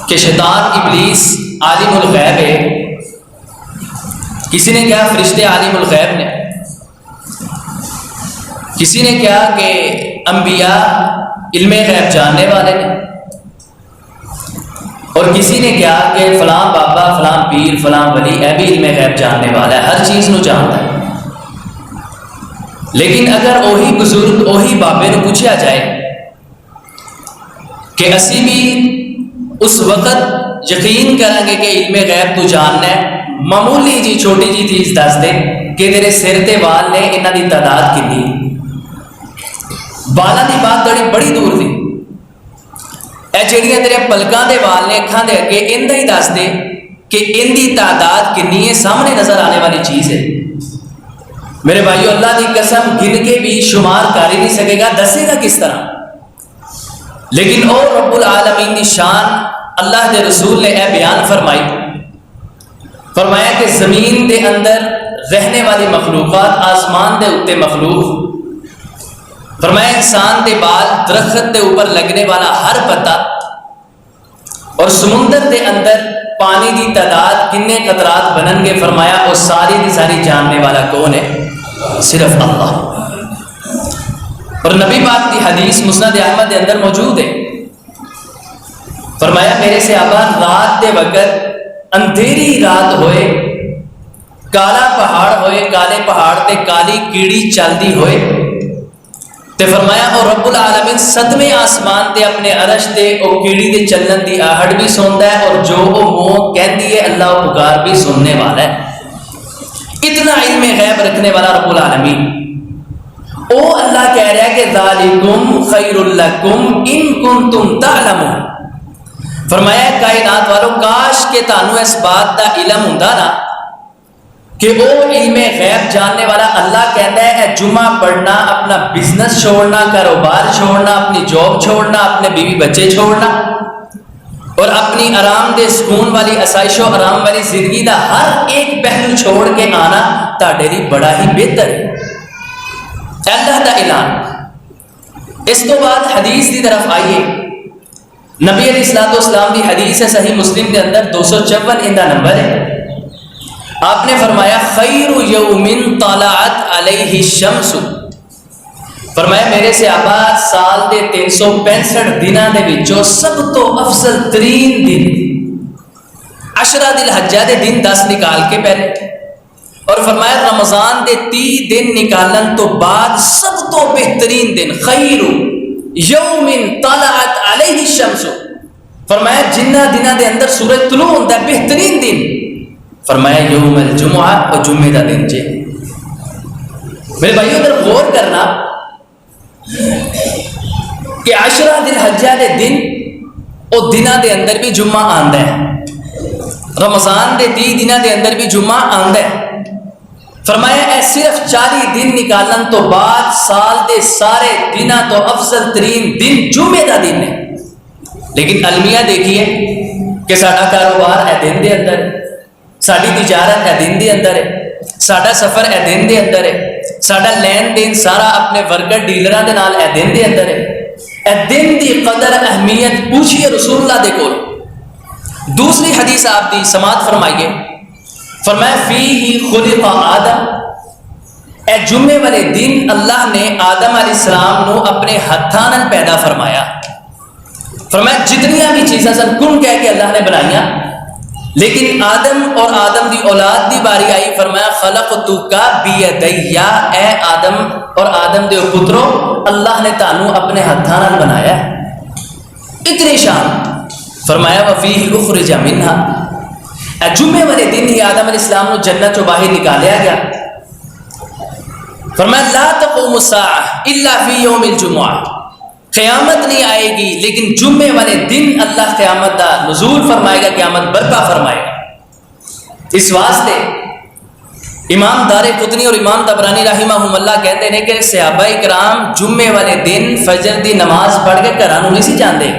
کہ شیطان ابلیس عالم الغیب ہے. کسی نے کہا فرشتے عالم الغیب نے، کسی نے کہا کہ انبیاء علم غیب جاننے والے نے، اور کسی نے کہا کہ فلاں بابا فلاں پیر فلاں ولی اے بھی علم غیب جاننے والا ہے، ہر چیز نو جانتا ہے. لیکن اگر وہی بزرگ وہی بابے نو پوچھا جائے کہ اسی بھی اس وقت یقین کریں گے کہ علم غیب تو جاننا ہے، معمولی جی چھوٹی جی چیز دس دے کہ تیرے سر تے وال نے انہاں دی تعداد کتنی، بالاں دی بات بڑی دور دی، اے جڑیاں تیرے پلکاں دے وال نے اکھاں دے اگے ان دا ہی دس دے کہ ان دی تعداد کتنی ہے، سامنے نظر آنے والی چیز ہے. میرے بھائیو اللہ دی قسم گن کے بھی شمار کر ہی نہیں سکے گا، دسے گا کس طرح. لیکن اور رب العالمین کی شان اللہ دے رسول نے اے بیان فرمایا کہ زمین دے اندر رہنے والی مخلوقات، آسمان دے اوتے مخلوق، فرمایا انسان دے بال، درخت دے اوپر لگنے والا ہر پتا، اور سمندر دے اندر پانی دی تعداد کنے قطرات بنن گے، فرمایا وہ ساری دی ساری جاننے والا کون ہے؟ صرف اللہ. اور نبی پاک کی حدیث مسند احمد دے اندر موجود ہے، فرمایا میرے صحابہ رات دے وقت اندھیری رات ہوئے، کالا پہاڑ ہوئے، کالے پہاڑ تے کالی کیڑی چلدی ہوئے تے فرمایا اور رب العالمین ستویں آسمان تے اپنے عرش تے او کیڑی دے چلن دی آہٹ بھی سندا ہے، اور جو او منہ کہندی ہے اللہ او پکار بھی سننے والا ہے. اتنا علم غیب رکھنے والا رب العالمین، او اللہ کہہ رہا ہے کہ ذالکم خیر لکم ان کنتم تعلمون. فرمایا کائنات والوں کاش کہ تانوں اس بات دا علم ہوندا نا کہ وہ علم غیب جاننے والا اللہ کہتا ہے اے جمعہ پڑھنا، اپنا بزنس چھوڑنا، کاروبار چھوڑنا، اپنی جاب چھوڑنا، اپنے بیوی بچے چھوڑنا، اور اپنی آرام دہ سکون والی آسائش و آرام والی زندگی دا ہر ایک پہلو چھوڑ کے آنا تہاڈے لئی بڑا ہی بہتر ہے. اللہ دا اعلان. اس تو بعد حدیث دی طرف آئیے. نبی علیہ الصلوۃ والسلام دی حدیث ہے صحیح مسلم کے اندر 254 ان دا نمبر ہے. آپ نے فرمایا خیر یوم طلعت علیہ الشمس، فرمایا میرے صحابہ سال دے 365 دنوں دے وچوں سب تو افضل ترین دن عشرہ ذی الحجہ دے دن 10 نکال کے پہلے، اور فرمایا رمضان دے 30 دن نکالن تو بعد سب تو بہترین دن خیر یوم طلعت علیہ الشمس، فرمایا جنہ دنوں دے اندر سورج طلوع ہوتا ہے بہترین دن، فرمایا یوم الجمعہ، اور جمعے کا دن جے. میرے بھائیو ادھر غور کرنا کہ عشرہ ذی الحجہ دے دن او دنوں دے اندر بھی جمعہ آندا ہے، رمضان دے 30 دنوں دے اندر بھی جمعہ آندا ہے. فرمایا اے صرف 40 دن نکالن تو بعد سال دے سارے دنوں تو افضل ترین دن جمعے کا دن ہے. لیکن المیہ دیکھیے کہ ساڈا کاروبار اے دن دے اندر ہے، ساری تجارت اے دن دے اندر ہے، ساڈا سفر اے دن دے اندر ہے، ساڈا لین دین سارا اپنے ورکر ڈیلراں دے نال اے دن دے اندر ہے. اے دن دی قدر اہمیت پوچھیے رسول اللہ دے کول. دوسری حدیث آپ دی سماعت فرمائیے. فرمایا فیہ خلق آدم، اے جمعے والے دن اللہ نے آدم علیہ السلام نو اپنے ہتھاں نال پیدا فرمایا. فرمایا جتنیاں بھی چیزاں سن کن کہہ کے اللہ نے بنائیاں، لیکن آدم اور آدم دی اولاد دی باری آئی، فرمایا خلقتک بیدیا، اے آدم اور آدم دے پترو اللہ نے تانوں اپنے ہتھاں نال بنایا. اتنی شان. فرمایا وفیہ اخرج منہا، اے جمعے والے دن ہی آدم علیہ السلام کو جنت چوں باہر نکالیا گیا. فرمایا لا تقوم الساعہ الا فی یوم الجمعہ، قیامت نہیں آئے گی لیکن جمعے والے دن اللہ قیامت دا نزول فرمائے گا، قیامت برپا فرمائے گا. اس واسطے امام دار قطنی اور امام طبرانی رحمہم اللہ کہتے ہیں کہ صحابہ کرام جمعے والے دن فجر دی نماز پڑھ کے گھراں نوں نہیں سی جاندے،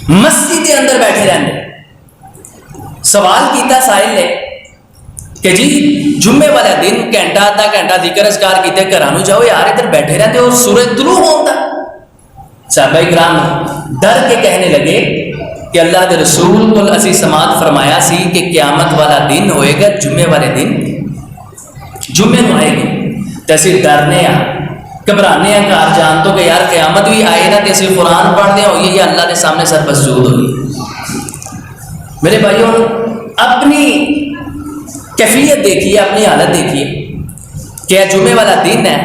مسجد کے اندر بیٹھے رہندے. سوال کیتا سائل نے کہ جی جمعے والا دن گھنٹہ آدھا گھنٹہ ذکر اذکار کیتے گھراں نوں جاؤ یار، ادھر بیٹھے رہتے اور سورج طلوع ہوتا. صحابہ کرام ڈر کے کہنے لگے کہ اللہ کے رسول کو اسی سماعت فرمایا سی کہ قیامت والا دن ہوئے گا جمعے والے دن، جمعے نو آئے گی تو اسی ڈرنے گھبرانے گھر جان تو کہ یار قیامت بھی آئے نا تو اسی قرآن پڑھتے ہوئیے یا اللہ کے سامنے سر مسجود ہوئی۔ میرے بھائیوں اپنی کیفیت دیکھیے، اپنی حالت دیکھیے کہ جمعے والا دن ہے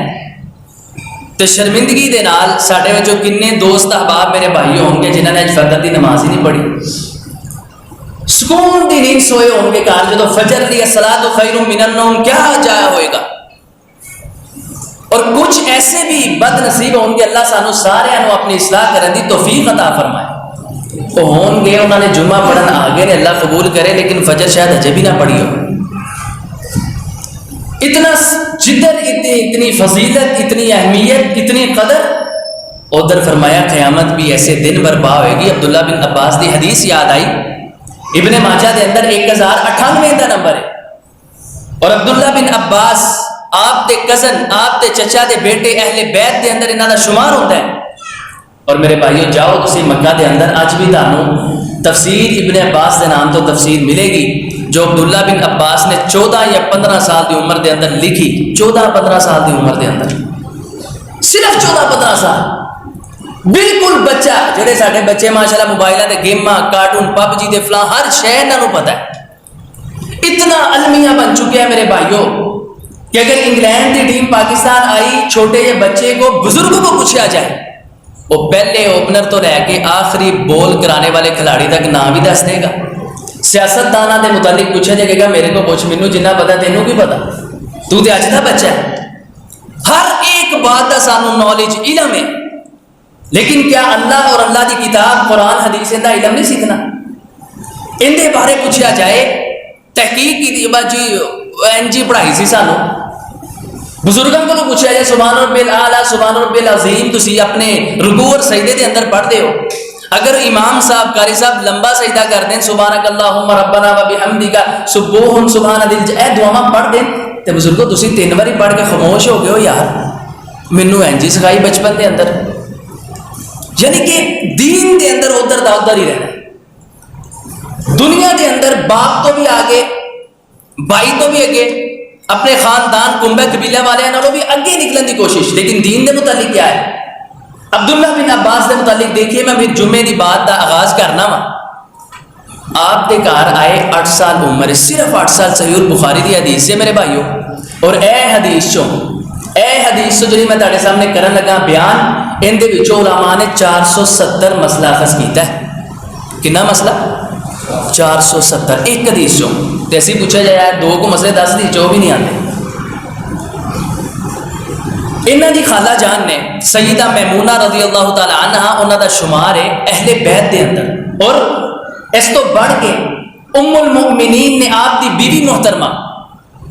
تو شرمندگی دے نال ساڈے وچوں کنے دوست احباب میرے بھائی ہون گے جنہاں نے فجر دی نماز ہی نہیں پڑھی، سکون دی نیند سوئے ہون گے گھر جدوں فجر دی الصلاۃ خیر من النوم کیا جایا ہوئے گا، اور کچھ ایسے بھی بد نصیب ہون گے اللہ سانو سارے نو اپنی اصلاح کرن دی توفیق عطا فرمائے، وہ ہون گے انہوں نے جمعہ پڑھن آگے نے اللہ قبول کرے لیکن فجر شاید اجے بھی نہ پڑھی ہو، اتنا جدر اتنی فضیلت، اتنی اہمیت، اتنی قدر، ادھر فرمایا قیامت بھی ایسے دن برپا ہوئے گی۔ عبداللہ بن عباس دی حدیث یاد آئی، ابن ماجہ دے اندر 1098 دا نمبر ہے، اور عبداللہ بن عباس آپ دے کزن، آپ دے چچا دے بیٹے اہل بیت دے اندر انہاں دا شمار ہوتا ہے۔ اور میرے بھائیو جاؤ تسی مکہ دے اندر اج بھی تانوں تفسیر ابن عباس دے نام تو تفسیر ملے گی جو عبداللہ بن عباس نے 14 یا 15 سال دی عمر دے اندر لکھی، 14-15 سال دی عمر دے اندر، صرف 14-15 سال، بالکل بچہ، جڑے ساڈے بچے ماشاءاللہ موبائلاں تے گیماں، کارٹون، پب جی دے فلاں ہر شے انہاں نوں پتہ ہے، اتنا المیہ بن چکے ہیں میرے بھائیو کہ اگر انگلینڈ کی ٹیم پاکستان آئی، چھوٹے یہ بچے کو، بزرگوں کو پوچھا جائے، وہ پہلے اوپنر تو رہ کے آخری بول کرانے والے کھلاڑی تک نام بھی دس دے گا۔ سیاست دانہ کے متعلق پوچھا جائے گا میرے کو پوچھ، مینوں جنہ پتا تینوں کی پتا، تو تے اج دا بچہ ہے، ہر ایک بات کا سانو نالج علم ہے، لیکن کیا اللہ اور اللہ کی کتاب قرآن حدیث دا علم نہیں سیکھنا؟ ان دے بارے پوچھا جائے، تحقیق کی جی این جی پڑھائی سی سانو، بزرگوں کو پوچھا جائے سبحان رب الاعلیٰ سبحان رب العظیم تسی اپنے رکوع اور سجدے دے اندر پڑھتے ہو، اگر امام صاحب قاری صاحب لمبا سجدہ کر دیں سبحانک اللہم ربنا و بحمدک سبوح سبحان ذی اے دعاواں پڑھ دیں تے بزرگوں تسی 3 باری پڑھ کے خاموش ہو گئے ہو، یار مینوں این جی سکھائی بچپن دے اندر، یعنی کہ دین دے اندر ادھر دا ادھر ہی رہنا، دنیا دے اندر باپ تو بھی آگے، بھائی تو بھی اگے، اپنے خاندان کنبے قبیلہ والے نالوں بھی اگے نکلنے کی کوشش، لیکن دین دے متعلق کیا ہے؟ عبداللہ بن عباس دے متعلق دیکھیے، میں پھر جمعے دی بات دا آغاز کرنا وا، آپ دے گھر آئے 8 سال عمر، صرف 8 سال، صحیح البخاری دی حدیث ہے میرے بھائیو، اور اے حدیث چوں جڑی میں تہاڈے سامنے کرن لگا بیان، ان دے وچوں علماء نے 470 مسئلہ اخذ کیتا ہے، کنا مسئلہ؟ 470 ایک حدیث چوں، تے اسی پوچھا جائے 2 کو مسئلے 10 دی جو بھی نہیں آتے۔ انہاں دی خالہ جان نے سیدہ میمونہ رضی اللہ تعالی عنہ، انہاں دا شمار ہے اہل بیت دے اندر، اور اس تو بڑھ کے ام المؤمنین نے آپ دی بیوی محترمہ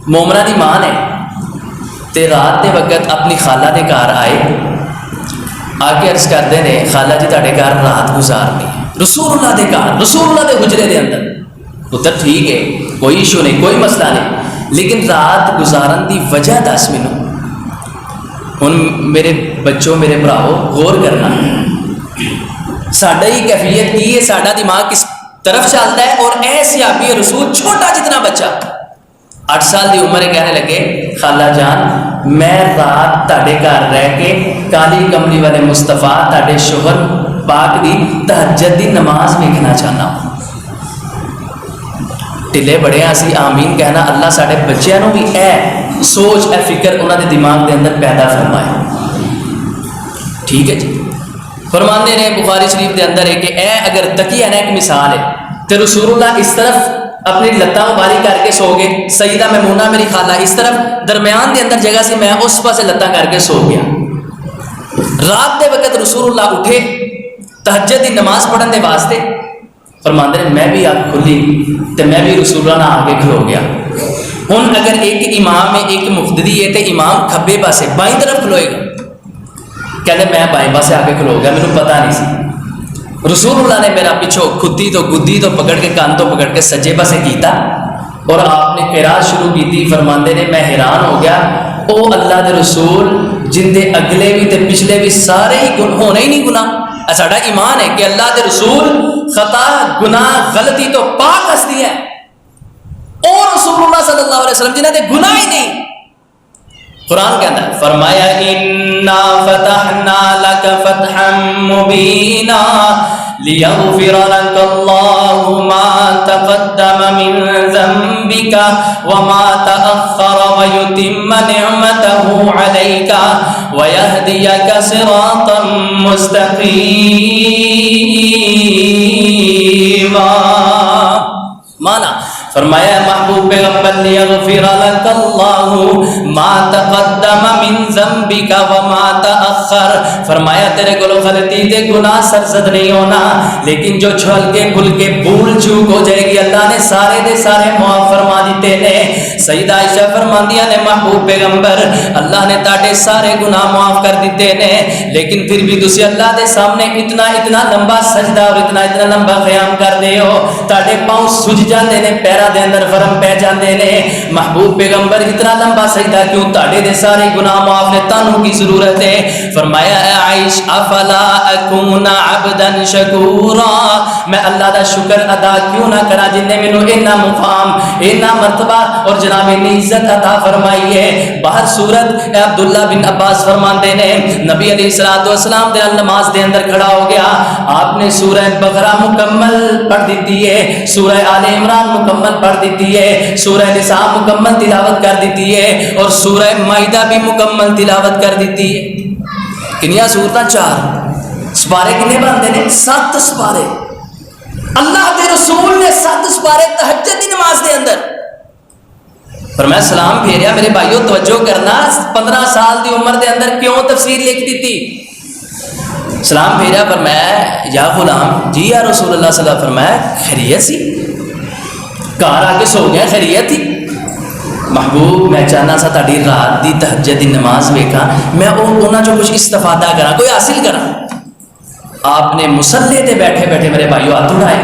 مومنہ دی ماں نے تے رات دے وقت اپنی خالہ دے گھر آئے، آگے عرض کردے نے خالہ جی تہاڈے گھر رات گزارنی ہے، رسول اللہ دے گھر، رسول اللہ دے حجرے دے اندر، پتر ٹھیک ہے کوئی ایشو نہیں، کوئی مسئلہ نہیں، لیکن رات گزارن دی وجہ دس مینوں، ہن میرے بچوں میرے بھراؤ غور کرنا، ساڈا ہی کیفیت کی ہے، ساڈا دماغ کس طرف چلتا ہے، اور اے صحابی رسول چھوٹا جتنا بچہ 8 سال دی عمر کہنے لگے خالہ جان میں رات تہاڈے گھر رہ کے کالی کملی والے مصطفیٰ تہاڈے شوہر پاک دی تہجد دی نماز ویکھنا چاہنا ہوں۔ ٹھلے بڑے اسی آمین کہنا، اللہ ساڈے بچیاں نو بھی اے سوچ اے فکر انہاں دے دماغ دے اندر پیدا فرمائے، ٹھیک ہے جی۔ فرماندے نے بخاری شریف دے اندر ہے کہ اے اگر تکیہ نا ایک مثال ہے تے رسول اللہ اس طرف اپنی لتاں باری کر کے سو گئے، سیدہ میمونہ میری خالہ اس طرف، درمیان دے اندر جگہ سے میں اس پاسے لتاں کر کے سو گیا، رات دے وقت رسول اللہ اٹھے تہجد دی نماز پڑھن دے واسطے، فرماندے نے میں بھی آنکھ کھلی تے میں بھی رسول اللہ نہ آگے کھلو گیا۔ ہن اگر ایک امام ہے ایک مقتدی ہے تے امام کھبے پاسے بائیں طرف کھلوئے گا، کہتے میں بائیں پاسے آگے کھلو گیا، مجھے پتہ نہیں سی، رسول اللہ نے میرا پچھو کھدی تو گدی تو پکڑ کے کان تو پکڑ کے سجے پاسے کیتا، اور آپ نے قرات شروع کی تھی، فرماندے نے میں حیران ہو گیا، او اللہ دے رسول جن دے اگلے بھی تے پچھلے بھی سارے ہی ہونے ہی نہیں گناہ، ساڈا ایمان ہے کہ اللہ دے رسول خطا گناہ غلطی تو پاک ہستی ہے، اور رسول اللہ صلی اللہ علیہ وسلم جنہیں گناہ ہی نہیں. قرآن کہتا ہے، فرمایا انا فتحنا لک فتحا مبینا لیغفر لک اللہ ما تقدم من ذنبک وما تأخر ویتم نعمته علیک ویہدیک صراطا مستقیما. مانا فرمایا محبوب پیغمبر لیغفر لک اللہ ما تقدم من ذنبک وما تأخر، فرمایا تیرے کو غلطی دے گناہ سرزد نہیں ہونا، لیکن جو چھل کے بھول کے بھول چوک ہو جائے گی اللہ نے سارے دے سارے معاف فرما دیتے نے. سیدہ عائشہ فرماندیاں نے محبوب پیغمبر اللہ نے تاڑے سارے گناہ معاف کر دیتے نے، لیکن پھر بھی تسی اللہ دے سامنے اتنا لمبا سجدہ اور اتنا لمبا قیام کر دے ہو، تاڑے پاؤں سج جاندے نے، پیرا دے اندر فرم پہ جاندے نے. محبوب پیغمبر اتنا لمبا سجدہ کیوں؟ تاڑے دے سارے گناہ معاف نے، تانوں کی ضرورت ہے. فرمایا اے عائش افلا اکون عبدا شکورا، میں اللہ دا شکر ادا کیوں نہ کرا جن نے مینوں اتنا مقام اتنا مرتبہ اور جناب اتنی عزت عطا فرمائی ہے. باہر سورت عبداللہ بن عباس فرماندے نے نبی علیہ الصلوۃ والسلام دے نماز دے اندر کھڑا ہو گیا، آپ نے سورہ بقرہ مکمل پڑھ دیتی ہے، سورہ آل عمران مکمل پڑھ دیتی ہے، سورہ نساء مکمل تلاوت کر دیتی ہے، اور سورہ مائدہ بھی مکمل تلاوت کر دیتی ہے. کنیا سورتاں؟ 4 سپارے کنے بنتے ہیں؟ 7 سپارے. اللہ کے رسول نے 7 سپارے تہجد کی نماز دے اندر. فرمایا سلام پھیریا میرے بھائیو توجہ کرنا، 15 سال دی عمر دے اندر کیوں تفسیر لکھ دیتی؟ سلام پھیریا فرمایا یا غلام جی یا رسول اللہ صلی اللہ علیہ وسلم. فرمایا خیریت سی؟ گھر آ کے سو گیا خیریت تھی؟ محبوب میں چاہنا سا تاڑی رات دی تہجد دی نماز ویکھاں، میں انہاں جو کچھ استفادہ کرا، کوئی حاصل کرا. آپ نے مصلی تے بیٹھے بیٹھے میرے بھائیو ہاتھ اٹھائے،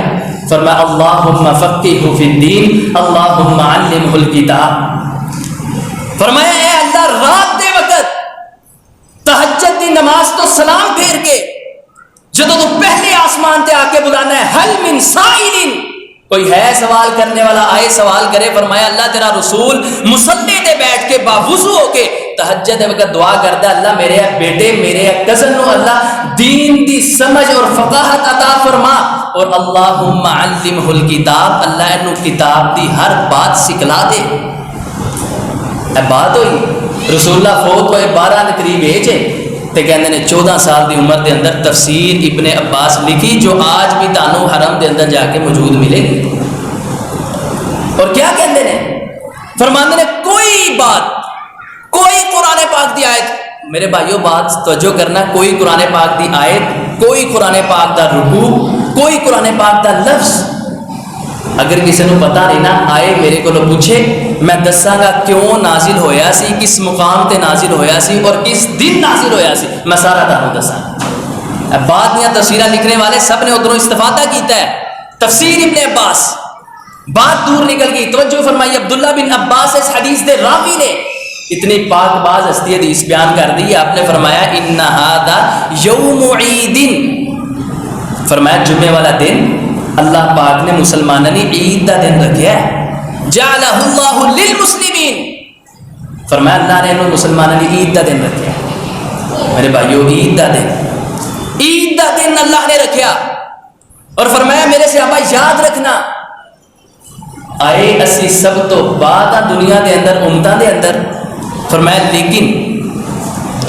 فرمایا اللہم فقہہ فی الدین اللہم علمہ الکتاب. فرمایا اے اللہ رات دے وقت تہجد دی نماز تو سلام پھیر کے جدو تو پہلے آسمان تے آ کے بلانا ہے حل من سائل، کوئی ہے سوال کرنے والا آئے سوال کرے. فرمایا اللہ تیرا رسول مصلی تے بیٹھ کے باوضو ہو کے تہجد دے وقت دعا کرتا ہے اللہ میرے بیٹے میرے کزن نو اللہ دین دی سمجھ اور فقاہت عطا فرما، اور اللہم علمہ الکتاب، اللہ انہوں کتاب دی ہر بات سکھلا دے. بات ہوئی رسول اللہ فوت ہوئے 12 دے قریب ایج ہے تے کہندے نے 14 سال دی عمر دے اندر تفسیر ابن عباس لکھی جو آج بھی تانوں حرم دے اندر جا کے موجود ملے گی. اور کیا کہندے نے؟ فرماندے نے کوئی بات، کوئی قرآن پاک دی آیت، میرے بھائیو بات توجہ کرنا، کوئی قرآن پاک دی آیت، کوئی قرآن پاک دا رکوع، کوئی قرآن پاک دا لفظ اگر کسی نے پتہ نہیں نہ آئے میرے کو پوچھے، میں دساں گا کیوں نازل ہویا سی، کس مقام تے نازل ہویا سی اور کس دن نازل ہویا سی، میں سارا تانوں دساں. بعد میں تفسیریں لکھنے والے سب نے ادھروں استفادہ کیتا ہے. تفسیر ابن عباس بات دور نکل گئی. توجہ فرمائی عبداللہ بن عباس اس حدیث دے راوی نے اتنی پاک باز ہستی حدیث بیان کر دی. آپ نے فرمایا ان ھذا یوم عید، فرمایا جمعے والا دن اللہ پاک نے مسلمانوں نے عید دا دن رکھا ہے. جعلہ اللہ للمسلمین، فرمایا اللہ نے انہوں مسلمانوں نے عید دا دن رکھا ہے. میرے بھائیو عید دا دن، عید دا دن اللہ نے رکھا اور فرمایا میرے صحابہ یاد رکھنا آئے اسی سب تو بعد دنیا دے اندر امتاں دے اندر، فرمایا لیکن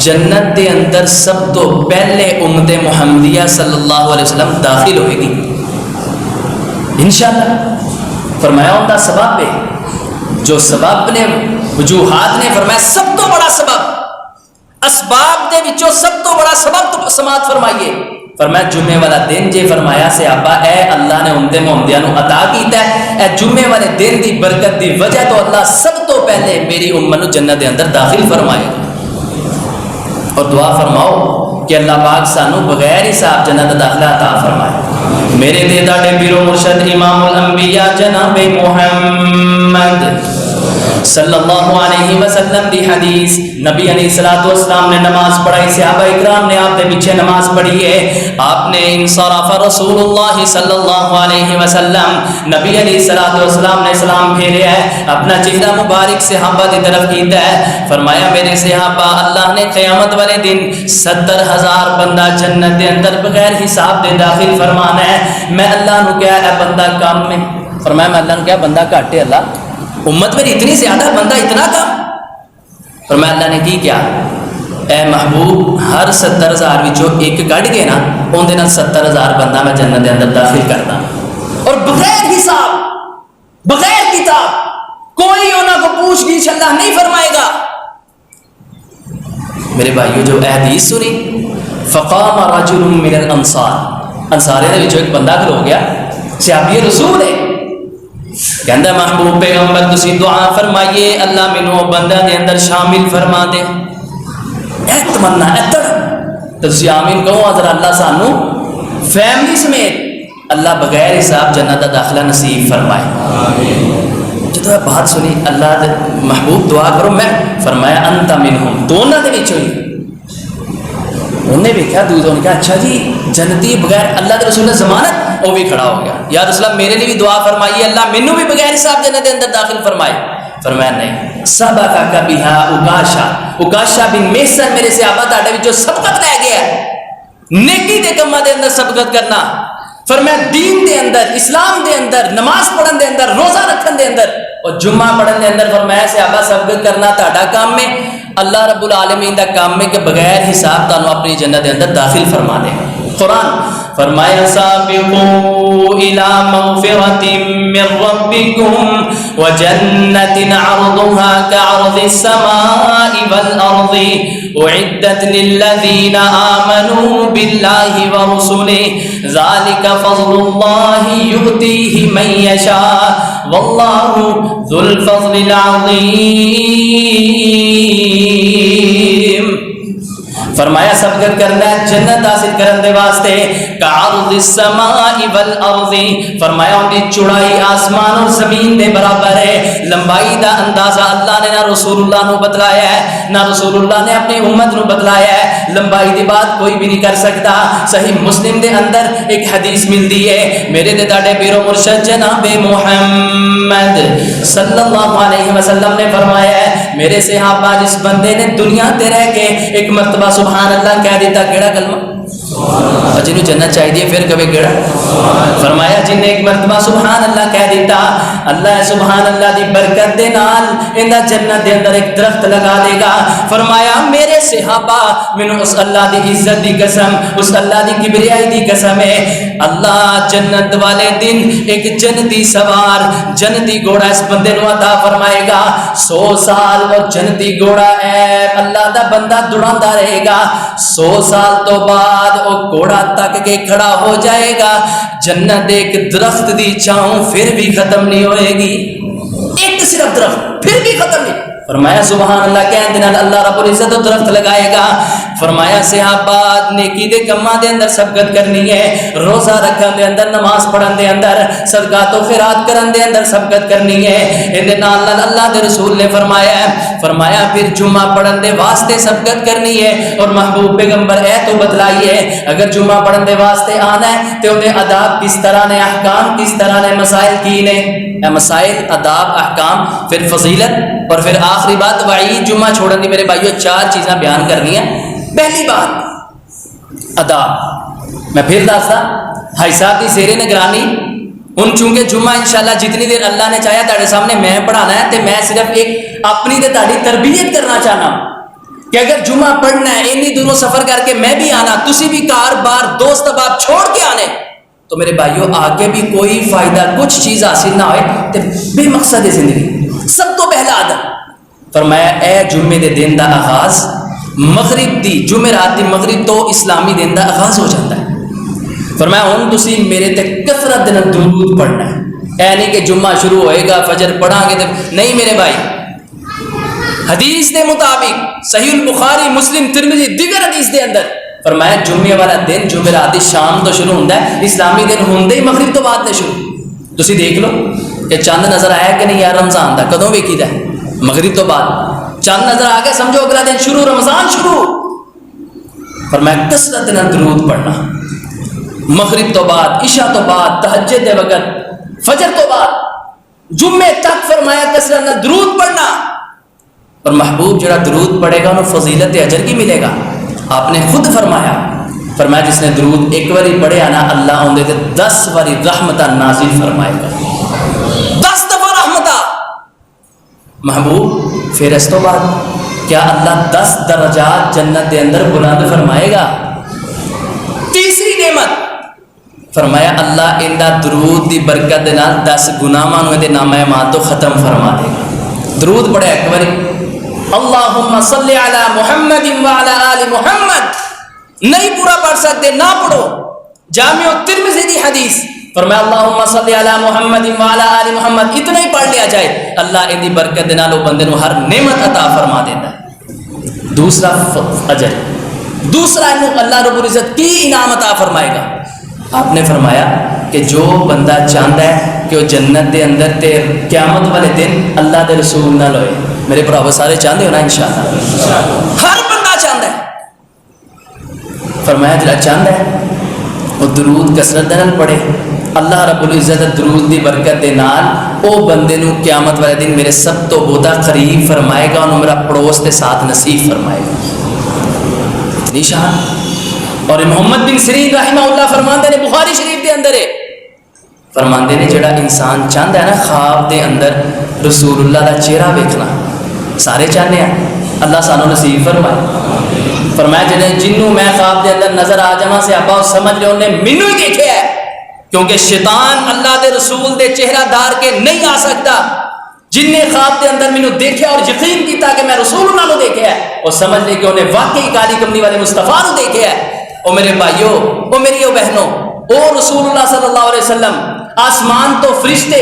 جنت دے اندر سب تو پہلے امت محمدیہ صلی اللہ علیہ وسلم داخل ہوئے گی انشاءاللہ. فرمایا ان کا سبب ہے جو سبب نے وجوہات نے، فرمایا سب تو بڑا سبب اسباب دے وچوں سب تو بڑا سبب تو سماعت فرمائیے. فرمایا جمعے والا دن جے فرمایا صحابہ اے اللہ نے امت محمدیہ نو عطا کیتا ہے، اے جمعے والے دن دی برکت دی وجہ تو اللہ سب تو پہلے میری امت نو جنت دے اندر داخل فرمائے. اور دعا فرماؤ کہ اللہ پاک سانو بغیر حساب جنت داخلہ عطا فرمائے. میرے دیدہ ڈے پیر و مرشد امام الانبیاء جناب محمد صلی اللہ علیہ وسلم دی حدیث، نبی علیہ الصلوۃ والسلام نے نماز پڑھائی، صحابہ اکرام نے آپ کے پیچھے نماز پڑھی ہے. آپ نے انصرف رسول اللہ صلی اللہ علیہ وسلم، نبی علیہ الصلوۃ والسلام نے سلام پھیریا ہے، اپنا چہرہ مبارک صحابہ کی طرف کیتا ہے، فرمایا میرے صحابہ اللہ نے قیامت والے دن 70,000 بندہ جنت کے اندر بغیر حساب دے داخل فرمانا ہے. میں اللہ نو کیا ہے بندہ کام میں، فرمایا میں اللہ نو کیا بندہ گھٹ ہے، اللہ امت میری اتنی زیادہ بندہ اتنا کم. فرمایا اللہ نے کی کیا، اے محبوب ہر 70,000 وچوں ایک کڈ کے نا اون دے نال 70,000 بندہ میں جنت کے اندر داخل کردا، اور بغیر حساب بغیر کتاب، کوئی انہاں کو پوچھ گچھ اللہ نہیں فرمائے گا. میرے بھائیو جو حدیث سنی، فقام رجل من الانصار، انصارے دے وچوں ایک بندہ کھلو گیا، صحابی رسول ہے، کہندا محبوب پیغمبر تسی دعا فرمائیے اللہ مینوں بندہ دے اندر شامل فرما دے. اے تمنا اے تڑپ تسی آمین کہو، حضرت اللہ سانو فیملی سمیت اللہ بغیر حساب جنت دا داخلہ نصیب فرمائے. آمین. جدو یہ بات سنی اللہ دے محبوب دعا کرو، میں فرمایا انت منہم، دونوں دے وچوں ہی. انہیں دیکھا دوسروں نے کہا اچھا جی جنتی بغیر، اللہ کے رسول نے ضمانت، وہ بھی کھڑا ہو گیا، یا رسول اللہ میرے لیے بھی دعا فرمائیے اللہ مینوں بھی بغیر حساب جنت کے اندر داخل فرمائے. فرمایا نہیں، سبقک بہا عکاشہ، عکاشہ بن محصن میرے صحابہ تہاڈے وچوں سبقت لے گیا نیکی دے کماں دے اندر سبقت کرنا. فرمایا دین دے اندر، اسلام دے اندر، نماز پڑھن دے اندر، روزہ رکھن دے اندر اور جمعہ پڑھن دے اندر، فرمایا صحابہ سبقت کرنا تہاڈا کام میں، اللہ رب العالمین دا کام میں کہ بغیر حساب تانوں اپنی جنت دے اندر داخل فرما دے. قرآن فرمایا سابقوا الى مغفرۃ من ربکم وجنۃ عرضها كعرض السماء والارض اعدت للذین آمنوا باللہ ورسلہ ذلک فضل اللہ یؤتیہ من یشاء واللہ ذو الفضل العظیم. فرمایا سبقت کرنا ہے جنت حاصل کرن دے واسطے، کعرض السماء والارض، فرمایا ان کی چوڑائی آسمان اور زمین دے برابر ہے. لمبائی دا اندازہ اللہ نے نہ رسول اللہ نو بتلایا ہے، نہ رسول اللہ نے اپنی امت نو بتلایا ہے. لمبائی دی بات کوئی بھی نہیں کر سکتا. صحیح مسلم دے اندر ایک حدیث ملتی ہے، میرے دے تاڑے پیر و مرشد جناب محمد صلی اللہ علیہ وسلم نے فرمایا ہے میرے صحابہ جس بندے نے دنیا تے رہ کے ایک مرتبہ سبحان اللہ کہہ دیتا، کیڑا کلمہ جنہوں جنت چاہیے پھر کبھی کیڑا، فرمایا جن نے ایک مرتبہ سبحان اللہ کہہ دیتا اللہ سبحان اللہ دی برکت دے نال اندا جنت دے اندر ایک درخت لگا دے گا. فرمایا میرے صحابہ مینوں اس اللہ دی عزت دی قسم، اس اللہ دی کبریائی دی قسم ہے، اللہ جنت والے دن ایک جنتی سوار جنتی گھوڑا اس بندے نو عطا فرمائے گا. 100 سال وہ جنتی گھوڑا ہے اللہ دا بندہ دوڑاندا رہے گا. 100 سال تو بعد وہ گھوڑا تک کے کھڑا ہو جائے گا. جنت ایک درخت دی چھاؤں پھر بھی ختم نہیں ہوئے گی، ایک صرف درخت پھر بھی ختم نہیں. فرمایا سبحان اللہ کہنے دے اللہ رب العزت درخت لگائے گا. فرمایا صحابہ نیکی دے کماں دے اندر سبقت کرنی ہے، روزہ رکھن دے اندر، نماز پڑھن دے اندر، صدقات و خیرات کرن دے اندر سبقت کرنی ہے. اندے نال اللہ دے رسول نے فرمایا ہے، فرمایا پھر جمعہ پڑھن دے واسطے سبقت کرنی ہے. اور محبوب پیغمبر اے تو بتلائیے اگر جمعہ پڑھن دے واسطے آنا ہے تو انہیں آداب کس طرح نے، احکام کس طرح نے، مسائل کی نے، مسائل آداب احکام، پھر فضیلت، اور پھر آخری بات وعید. جمعہ چھوڑن دی میرے بھائیو 4 چیزاں بیان کرنی ہیں. پہلی بات آداب، میں پھر دستا بھائی صاحب کی زیر نگرانی ان چونکہ جمعہ انشاءاللہ جتنی دیر اللہ نے چاہیا تاڑے سامنے میں پڑھانا ہے تو میں صرف ایک اپنی تے تاڑی تربیت کرنا چاہنا کہ اگر جمعہ پڑھنا ہے انہی دونوں سفر کر کے میں بھی آنا، تسی بھی کار بار دوست باپ چھوڑ کے آنے تو میرے بھائیو آگے بھی کوئی فائدہ کچھ چیز حاصل نہ ہوئے تو بے مقصد ہے زندگی. سب تو پہلا آدم فرمایا اے جمعے دے دن دا آغاز مغرب دی، جمعرات دی مغرب تو اسلامی دن دا آغاز ہو جاتا ہے. فرمایا ہن تسی میرے تے کثرت دے نال درود پڑھنا ہے، اے نہیں کہ جمعہ شروع ہوئے گا فجر پڑھاں گے تے نہیں. میرے بھائی حدیث دے مطابق صحیح البخاری مسلم ترمذی دیگر حدیث دے اندر فرمایا جمعے والا دن جمعرات دی شام تو شروع ہوندا ہے، اسلامی دن ہوندے ہی مغرب تو بعد نے شروع. تسی دیکھ لو کہ چاند نظر آیا کہ نہیں یار رمضان دا کدوں ویکھیدا ہے، مغرب تو بعد چاند نظر آ گیا سمجھو اگلا دن شروع، رمضان شروع. فرمایا کثرت نال درود پڑھنا، مغرب تو بعد، عشاء تو بعد، تہجد دے وقت، فجر تو بعد، جمعے تک فرمایا کثرت نال درود پڑھنا. اور محبوب جڑا درود پڑھے گا انہوں فضیلت اجر کی ملے گا. آپ نے خود فرمایا جس نے درود ایک باری پڑھیا نا اللہ اندے تے 10 باری رحمتہ نازل فرمائے گا، 10 دفعہ رحمتہ. محبوب پھر اس تو بعد کیا اللہ 10 درجات جنت دے اندر بلند فرمائے گا؟ تیسری نعمت فرمایا اللہ اندا درود دی برکت دے نال 10 گناہاں نوں دے نامہ اعمال تو ختم فرما دے گا. درود پڑھے ایک باری اللہم صلی علی محمد وعلی آل محمد، نہیں پورا پڑھ سکتے نہ پڑھو. جامع ترمذی دی حدیث فرمایا اللہم صلی علی محمد وعلی آل محمد، اتنا ہی پڑھ لیا جائے اللہ ان دی برکت دے نال او بندے نوں ہر نعمت عطا فرما دیتا ہے. دوسرا اجر، دوسرا انہوں اللہ رب العزت کی انعام عطا فرمائے گا. آپ نے فرمایا کہ جو بندہ چاہتا ہے کہ وہ جنت دے اندر تے قیامت والے دن اللہ دے رسول نال ہوئے، میرے بھراو سارے چاہتے ہو نا انشاءاللہ، ہر بندہ چاہتا ہے. فرمایا جڑا چاہتا ہے وہ درود کثرت نال پڑھے، اللہ رب العزت درود دی برکت دے نال او بندے نو قیامت والے دن میرے سب تو بہت قریب فرمائے گا، انہوں میرا پڑوس کے ساتھ نصیب فرمائے گا. اتنی شان. اور محمد بن سیرین رحمہ اللہ فرماندے نے بخاری شریف دے اندر ہے، فرماندے نے جڑا انسان چاہتا ہے نا خواب دے اندر رسول اللہ دا چہرہ ویکھنا، سارے چاہتے ہیں اللہ سانو نصیب فرمائے. فرمایا جنوں میں خواب دے اندر نظر آ جاواں سے ابا سمجھ لو نے مینوں ہی دیکھا ہے، کیونکہ شیطان اللہ دے رسول دے چہرہ دار کے نہیں آ سکتا. جن نے خواب دے اندر مینوں دیکھا اور یقین کیتا کہ میں رسول اللہ نو دیکھا ہے، وہ سمجھ لے کہ انہیں واقعی کالی کملی والے مصطفیٰ نو دیکھا ہے. او میرے بھائیو، او میری او بہنوں، او رسول اللہ صلی اللہ علیہ وسلم آسمان تو فرشتے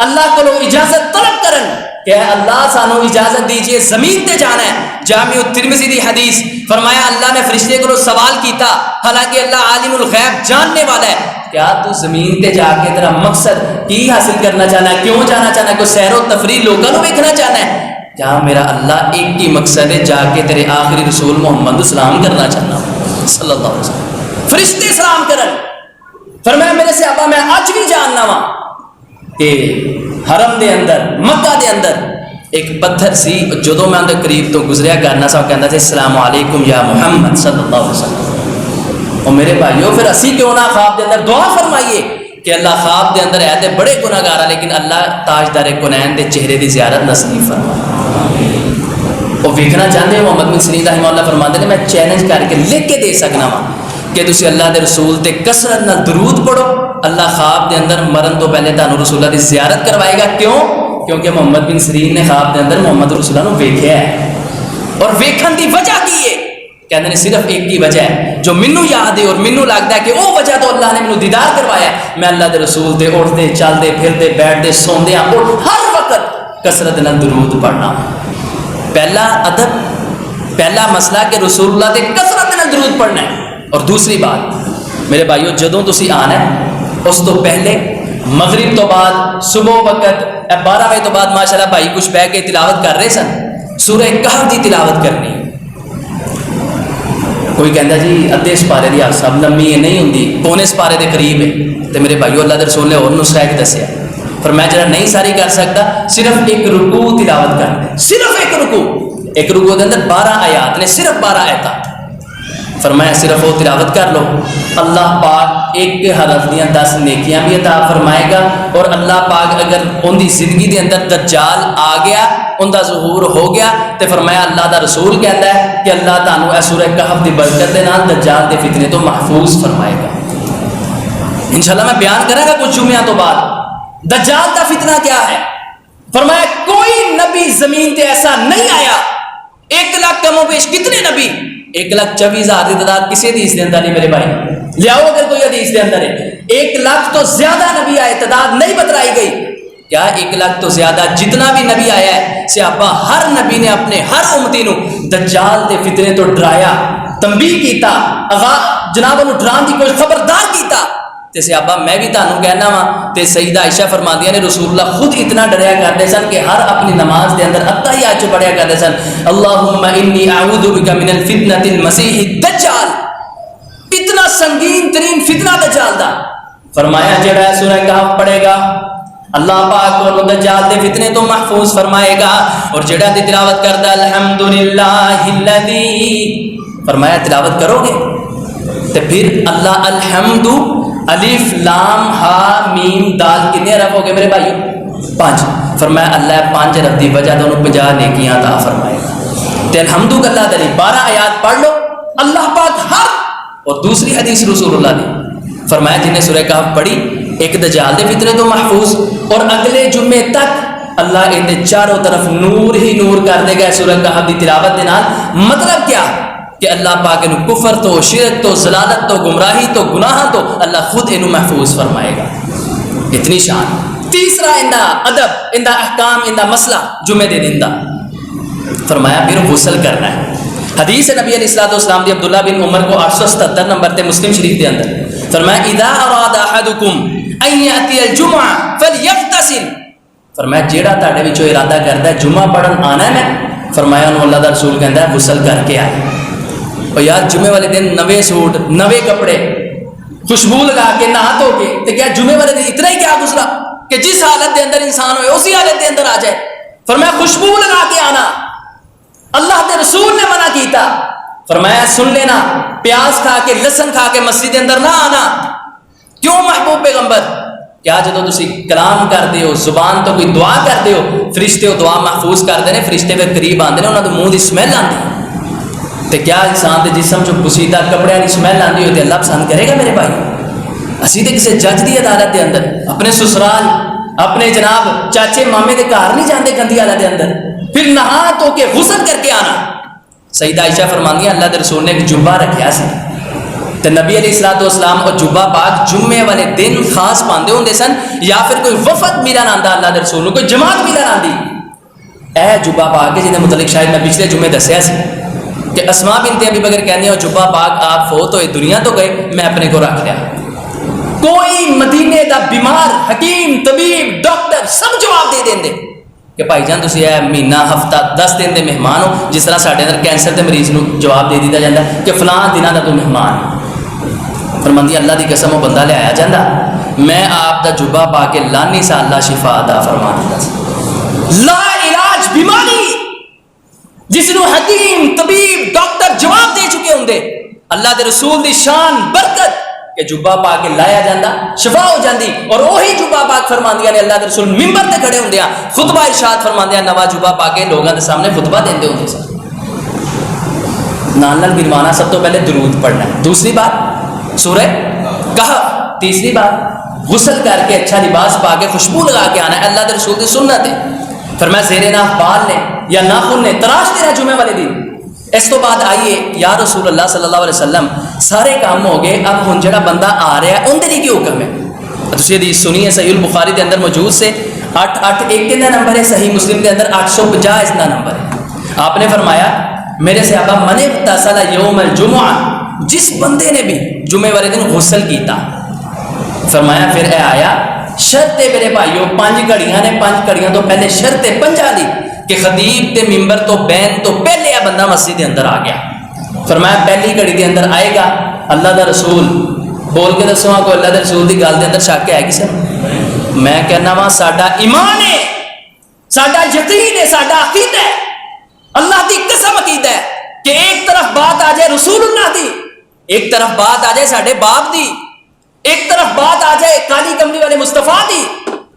اللہ کو اجازت طلب کرن کہ اللہ سانو اجازت دیجئے زمین تے جانا ہے. جامع ترمذی دی حدیث فرمایا اللہ نے فرشتے کو سوال کیتا، حالانکہ اللہ عالم الغیب جاننے والا ہے، کیا تو زمین تے جا کے تیرا مقصد کی حاصل کرنا چاہنا ہے، کیوں جانا چاہنا ہے، کوئی سیر و تفریح لوگوں کو دیکھنا چاہنا ہے؟ کیا میرا اللہ ایک ہی مقصد ہے، جا کے تیرے آخری رسول محمد کو سلام کرنا چاہنا صلی اللہ علیہ وسلم. فرشتے سلام کرن. فرمایا میرے صحابہ میں آج بھی جاننا وا کہ حرم دے اندر مکہ دے اندر ایک پتھر سی، جدوں میں اندر قریب تو گزریا کرنا سا کہندا تھا السلام علیکم یا محمد صلی اللہ علیہ وسلم. اور میرے بھائیو پھر اسی کیوں نہ خواب دے اندر دعا فرمائیے کہ اللہ خواب دے اندر ہے تے بڑے گناہگار لیکن اللہ تاجدار کونین دے چہرے دی زیارت نصیب فرمائے. وہ ویکھنا چاہتے ہیں محمد بن سیرین رحمہ اللہ فرماتے ہیں میں چیلنج کر کے لکھ کے دے سکنا وا کہ تسی اللہ دے رسول تے کثرت نال درود پڑھو، اللہ خواب دے اندر مرن تو پہلے تانوں رسول اللہ دی زیارت کروائے گا. کیوں؟ کیونکہ محمد بن سیرین نے خواب دے اندر محمد رسول اللہ نو ویکھیا ہے. اور ویکھن دی وجہ کی ہے؟ کہندے نے صرف ایک کی وجہ ہے جو مینوں یاد ہے اور مینوں لگدا ہے کہ وہ وجہ تو اللہ نے مینوں دیدار کروایا ہے. میں اللہ دے رسول دے اٹھتے چلتے پھرتے بیٹھتے سوندے ہر وقت کثرت نال درود پڑھنا. پہلا ادب، پہلا مسئلہ کہ رسول اللہ دے کثرت نال درود پڑھنا ہے. اور دوسری بات میرے بھائیو، جدوں تسی آنا ہے اس تو پہلے مغرب تو بعد صبح وقت 12 بجے تو بعد ماشاءاللہ بھائی کچھ بیٹھ کے تلاوت کر رہے سن، سورہ کہف دی تلاوت کرنی. کوئی کہندا جی ادھے سپارے دی ہر سب لمبی ہے، نہیں ہوندی، پونے سپارے دے قریب ہے. تے میرے بھائیو اللہ دے رسول نے اور نسخہ ایک دسیا، پر میں جڑا نہیں ساری کر سکتا صرف ایک رکوع تلاوت کرنا ہے، صرف ایک رکوع. ایک رکوع دے اندر 12 آیات نے، صرف 12 آیات. فرمایا صرف وہ تلاوت کر لو، اللہ پاک ایک حرف دیاں 10 نیکیاں بھی عطا فرمائے گا. اور اللہ پاک اگر ان دی زندگی دے اندر دجال آ گیا، ان دا ظہور ہو گیا، تو فرمایا اللہ دا رسول کہتا ہے کہ اللہ تعالیٰ اے سورہ کہف دی برکت دے نال دجال دے فتنے تو محفوظ فرمائے گا. انشاءاللہ میں بیان کروں گا کچھ جمعہ تو بعد دجال دا فتنہ کیا ہے. فرمایا کوئی نبی زمین تے ایسا نہیں آیا. 1 لاکھ کم و بیش کتنے نبی؟ 1,24,000 کی تعداد کسی حدیث دے اندر نہیں میرے بھائی، لیاؤ اگر کوئی حدیث دے اندر ہے. 1 لاکھ تو زیادہ نبی آئے، تعداد نہیں بتلائی گئی. کیا 1 لاکھ تو زیادہ جتنا بھی نبی آیا ہے صحابہ ہر نبی نے اپنے ہر امتی نو دجال دے فتنے تو ڈرایا، تنبیہ کیتا، جناب نو ڈران دی کوئی خبردار کیتا. تے صحابہ میں بھی تانوں کہنا وا تے سیدہ عائشہ فرماندیاں نے رسول اللہ خود اتنا ڈریا کرتے سن کہ ہر اپنی نماز دے اندر اتحیات پڑھیا کرتے سن اللہم انی اعوذ بک من الفتنۃ المسیح الدجال، اتنا سنگین ترین فتنہ دجال دا۔ فرمایا جڑا سورہ کہف پڑھے گا اللہ پاک کو دجال دے فتنے تو محفوظ فرمائے گا، اور جڑا دی تلاوت کردا الحمدللہ الذی، فرمایا تلاوت کرو گے تے پھر اللہ الحمد الف لام ہا میم دال کتنے حرف ہو گئے میرے بھائیو؟ 5۔ فرمایا اللہ 5 حرف دی وجہ تو انہوں 50 نیکیاں عطا فرمائے گا۔ تے الحمد اللہ دلی 12 آیات پڑھ لو اللہ پاک ہر، اور دوسری حدیث رسول اللہ نے فرمایا جن نے سورہ کہف پڑھی ایک دجال دے فتنے تو محفوظ، اور اگلے جمعے تک اللہ ان چاروں طرف نور ہی نور کر دے گا سورہ کہف دی تلاوت دے نال۔ مطلب کیا کہ اللہ پاک انہوں کفر تو شرک تو ضلالت تو گمراہی تو گناہ تو اللہ خود انہوں محفوظ فرمائے گا۔ اتنی شان۔ تیسرا اندہ ادب، اندہ احکام، اندہ مسئلہ جمعے دے دن دا فرمایا پھر غسل کرنا ہے۔ حدیث نبی علیہ الصلوۃ والسلام دی عبداللہ بن عمر کو 877 نمبر تے مسلم شریف دے اندر فرمایا اذا اراد احدکم ان یاتی الجمعہ فلیغتسل، فرمایا جیڑا تہاڈے وچوں ارادہ کردا ہے جمعہ پڑھن آنا ہے میں، فرمایا انہوں اللہ دا رسول کہندا ہے غسل کر کے آئے۔ اور یار جمعے والے دن نوے سوٹ نوے کپڑے خوشبو لگا کے نہا دھو کے تو کیا جمعے والے دن اتنا ہی کیا گزرا کہ جس حالت دے اندر انسان ہوئے اسی حالت دے اندر آ جائے؟ فرمایا خوشبو لگا کے آنا اللہ کے رسول نے منع کیتا۔ فرمایا سن لینا پیاز کھا کے لسن کھا کے مسجد اندر نہ آنا۔ کیوں محبوب پیغمبر؟ کیا جدو تسی کلام کرتے ہو زبان تو کوئی دعا کرتے ہو فرشتے ہو دعا محفوظ کرتے ہیں، فرشتے پہ قریب آتے ہیں انہوں نے منہ دی سمیل آتی ہے، تو کیا انسان دے جسم جو پسیدہ کپڑے کی سمیل آتی ہوتی اللہ پسند کرے گا میرے بھائی؟ اسی تو کسی جج دی عدالت دے اندر اپنے سسرال اپنے جناب چاچے مامے کے گھر نہیں جاندے گندی حالت دے اندر، پھر نہا تو کے غسل کر کے آنا۔ سیدہ عائشہ فرماندی اللہ دے رسول نے ایک جبہ رکھیا سی تو نبی علیہ الصلوۃ والسلام اور جبہ پاک جمعے والے دن خاص پاندے ہوندے سن، یا پھر کوئی وفد ملن آندا اللہ دے رسول کو، کوئی جماعت ملن آندی، اے جبہ پاک کے جن متعلق شاید میں پچھلے جمعے دسیا سی کہ اسماء بنت ابی بکر کہنی ہے جبہ پاک آپ فوت ہوئے دنیا تو گئے میں اپنے کو رکھ لیا۔ کوئی مدینے دا بیمار حکیم طبیب ڈاکٹر سب جواب دے دیں دے کہ بھائی جان تسی اے مہینہ ہفتہ 10 دن دے مہمان ہو، جس طرح ساڈے اندر کینسر دے مریض نو جواب دے دیتا جاتا ہے کہ فلاں دنوں دا تو مہمان۔ فرماندی اللہ دی قسم وہ بندہ لے آیا جاتا میں آپ دا جبہ پا کے لانی سا اللہ شفا عطا فرما دیتا۔ لا علاج بیماری جس نو حکیم طبیب ڈاکٹر جواب دے چکے ہوں دے، اللہ دے رسول دی شان برکت کہ جبہ پا کے لایا جاندہ شفا ہو جاندی، اور وہی جبہ پاک فرماندیاں نے اللہ دے رسول ممبر تے کھڑے ہوں دیا خطبہ ارشاد فرماندیاں نوا جبہ پا کے لوگوں دے سامنے خطبہ دیندے ہوں دے۔ نال نال گروانا سب تو پہلے درود پڑھنا ہے، دوسری بات سورہ کہف، تیسری بات غسل کر کے اچھا لباس پا کے خوشبو لگا کے آنا ہے، اللہ دے رسول دی سنت ہے۔ فرمایا زیر ناف بال نے یا ناخن نے تراش دینا جمعے والے دن۔ اس تو بعد آئیے یا رسول اللہ صلی اللہ علیہ وسلم سارے کام ہو گئے، اب ہن جڑا بندہ آ رہا ہے اندر ہی کی حکم ہے؟ تسی حدیث سنیے صحیح البخاری دے اندر موجود سے 881 کا نمبر ہے، صحیح مسلم دے اندر 850 اس کا نمبر ہے۔ آپ نے فرمایا میرے صحابہ من اغتسل یوم الجمعہ، جس بندے نے بھی جمعے والے دن غسل کیتا، فرمایا پھر اے آیا شرط میرے بھائیوں 5 گھڑیاں نے، 5 گھڑیاں تو پہلے شرط 5 دی کہ خطیب تے ممبر تو بین تو پہلے یہ بندہ مسجد کے اندر آ گیا۔ فرمایا پہلی گھڑی کے اندر آئے گا اللہ دا رسول بول کے دسو کو اللہ دا رسول دی گل دے اندر شک ہے کسی میں کہنا وا ساڈا ایمان ہے، ساڈا یقین ہے، ساڈا عقیدہ ہے، اللہ دی قسم عقیدہ ہے کہ ایک طرف بات آ جائے رسول اللہ دی، ایک طرف بات آ جائے ساڈے باپ دی، ایک طرف بات آ جائے کالی کملی والے مصطفیٰ دی،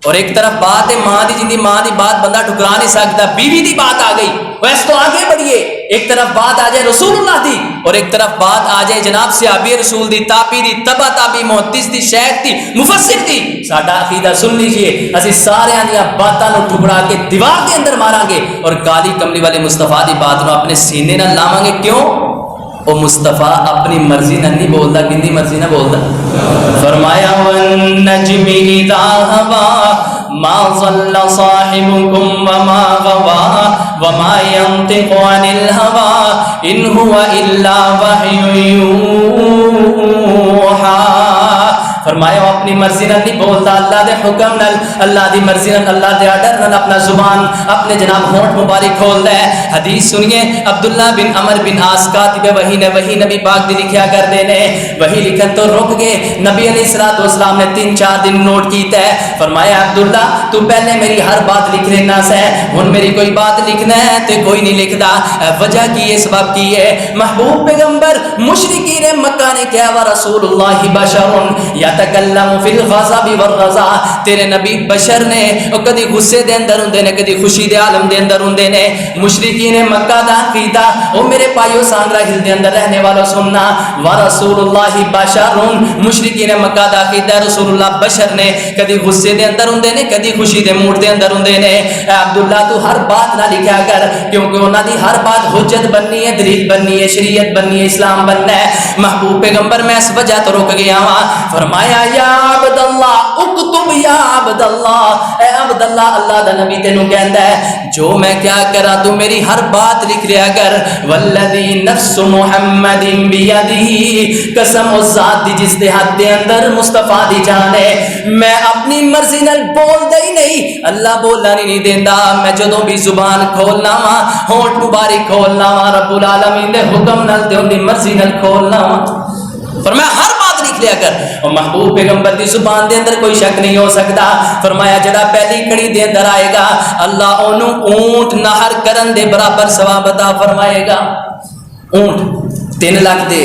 اور ایک طرف بات ہے ماں دی، جن دی ماں دی بات بندہ ٹھکرا نہیں سکتا، بیوی دی بات آ گئی ویسے تو آگے بڑھیے، ایک طرف بات آ جائے رسول اللہ دی اور ایک طرف بات آ جائے جناب صحابی رسول دی، تابعی دی، تبع تابعی، محدث دی، شیخ دی، مفسر دی۔ ساڈا عقیدہ سن لیجئے، اسی سارے دیاں باتاں نو ٹکڑا کے دیوار کے اندر ماراں گے اور کالی کملی والے مصطفیٰ دی بات نو اپنے سینے نال لاواں گے۔ کیوں؟ وہ مصطفیٰ اپنی مرضی نہ نہیں بولتا، کندی مرضی نہ بولتا؟ فرمایا والنجم اذا هوى ما ضل صاحبكم وما غوى وما ينطق عن الهوى ان هو الا وحي يوحى۔ فرمایا وہ اپنی مرضی نال نہیں بولتا، اللہ دے حکم نال، اللہ دی مرضی نال، اللہ دے آرڈر نال اپنا زبان اپنے جناب ہونٹ مبارک کھولدا ہے۔ حدیث سنیے، عبداللہ بن عمر بن عاص کاتب وحی نے وحی نبی پاک دی لکھیا کردے نے، وحی لکھن تو رک گئے، نبی علیہ الصلوۃ والسلام نے 3-4 دن نوٹ کیتا ہے، فرمایا عبداللہ تو پہلے میری ہر بات لکھ لینا سے، ہن میری کوئی بات لکھنا ہے تے کوئی نہیں لکھدا، وجہ کی ہے، سبب کی ہے؟ محبوب پیغمبر مشرکین مکہ نے کہا وا رسول اللہ بشر یتکلم فی الغضب والرضا، تیرے نبی بشر نے، او کدی غصے دے اندر ہوندے نے، کدی خوشی دے عالم دے اندر ہوندے نے۔ مشرکین مکہ دا عقیدہ، او میرے بھائیو سانگرا ہل دے اندر رہنے والوں سننا، وا رسول اللہ بشر، مشرکین مکہ دا عقیدہ رسول اللہ بشر نے، کدی غصے دے اندر ہوندے نے، کدی خوشی دے موڈ دے اندر ہوندے نے۔ اے عبداللہ تو ہر بات نہ لکھیا کر، کیونکہ انہاں دی ہر بات حجت بننی ہے، دلیل بننی ہے، شریعت بننی ہے، اسلام بننا ہے۔ محبوب پیغمبر میں اس وجہ تو رک گیا ہاں، فرمایا یا عبداللہ اکتب یا عبداللہ، اے عبداللہ اللہ دا نبی تینوں کہندا ہے جو میں کیا کرا تو میری ہر بات لکھ لیا کر، والذی نفس محمد بیدہ، قسم اس ذات دی جس دے ہاتھ دے اندر مصطفیٰ دی جان ہے، میں اپنی مرضی نال بول دے ہی نہیں، اللہ بولنا نہیں دیندا، میں جدوں بھی زبان کھولنا وا، ہونٹ مبارک کھولنا وا، رب العالمین دے حکم نال تے ان دی مرضی نال کھولنا وا، فرمایا ہر بات لکھ لیا کر۔ اور محبوب پیغمبر دی زبان دے اندر کوئی شک نہیں ہو سکتا، فرمایا جڑا پہلی کڑی دے اندر آئے گا اللہ اونوں اونٹ نہر کرن دے برابر ثواب عطا فرمائے گا۔ اونٹ 3 لاکھ دے،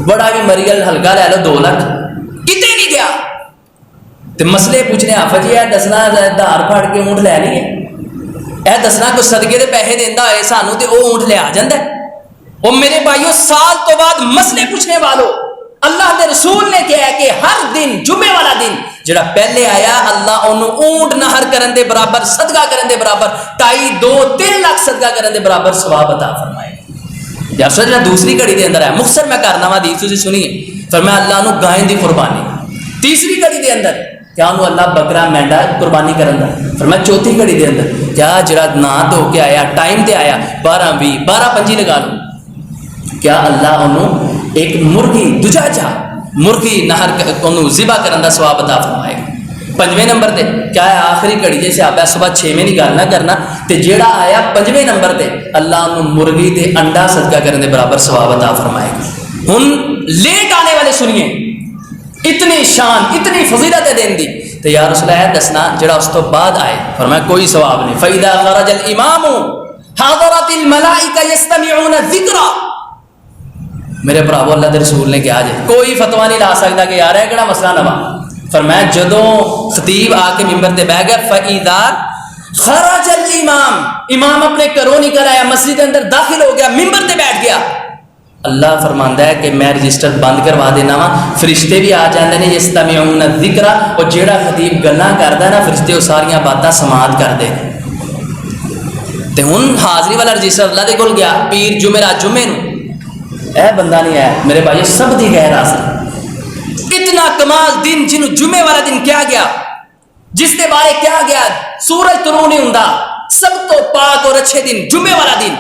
بڑا بھی مریل ہلکا لے لو 2 لاکھ، کتے نہیں گیا تے مسئلے پوچھنے آفا جی اے دسنا دھار پھڑ کے اونٹ لے نہیں ہے، اے دسنا کوئی صدقے دے پیسے دیندا ہوئے سانوں تے او اونٹ لے آ جاندا ہے۔ او میرے بھائیو سال تو بعد مسئلے پوچھنے والوں، اللہ دے رسول نے کہا ہے کہ ہر دن جمعے والا دن جڑا پہلے آیا اللہ انہوں اونٹ نہر کرن دے برابر، صدقہ کرن دے برابر 2.5-3 لاکھ صدقہ کرن دے برابر ثواب عطا فرمائے گا۔ یا سوچنا دوسری گھڑی دے اندر ہے، مختصر میں کرنا وا حدیث تسی سنیے، فرمایا اللہ نو گائیں دی قربانی، تیسری گھڑی دے اندر کیا انہوں اللہ بکرا مینڈا قربانی کرن دا، فرمایا چوتھی گھڑی دے اندر کیا جڑا نہ دھو کے آیا ٹائم تے آیا 12-20-12-25 لگا لو، کیا اللہ انہوں ایک مرغی دجاجہ مرغی نہر انہوں ذبح کرن دا ثواب عطا فرمائے گا۔ 5ویں نمبر تے کیا ہے آخری کڑی جیسے آپ صبح 6 میں نہیں گل نہ کرنا تے جیڑا آیا 5ویں نمبر تے اللہ انہوں مرغی تے انڈا صدقہ کرنے دے برابر ثواب عطا فرمائے گا۔ ہن لیٹ آنے والے سنیے، اتنی شان اتنی فضیلت دین دی تے یا رسول اللہ دسنا جڑا اس تو بعد آئے، فرمایا کوئی ثواب نہیں۔ فَإِذَا خَرَجَ الْإِمَامُ حَضَرَتِ الْمَلَائِكَةُ يَسْتَمِعُونَ الذِّكْرَ، میرے بھراو اللہ دے رسول نے کہا جائے کوئی فتویٰ نہیں لا سکتا کہ یار ہے کہڑا مسئلہ نوا، فرمایا جدوں خطیب آ کے ممبر تے بیٹھ گیا فَإِذَا خَرَجَ الْإِمَامُ، امام اپنے گھروں نکل آیا، مسجد کے اندر داخل ہو گیا، ممبر تے بیٹھ گیا، اللہ فرماندا ہے کہ میں رجسٹر بند کروا دینا وا، فرشتے بھی آ جاندے نے یستمعون الذکر، اور جیڑا خطیب گلاں کردا ہے نا فرشتے وہ ساریاں باتاں سماعت کردے تے ہن حاضری والا رجسٹر اللہ دے کول گیا، پیر جمعرات جمعے نو اے بندہ نہیں ہے میرے بھائی سب دی غیر حاضر، اتنا کمال دن جنوں جمعے والا دن کیا گیا، جس کے بارے کیا گیا سورج طلوع نہیں ہوندا، سب تو پاک اور اچھے دن جمعے والا دن،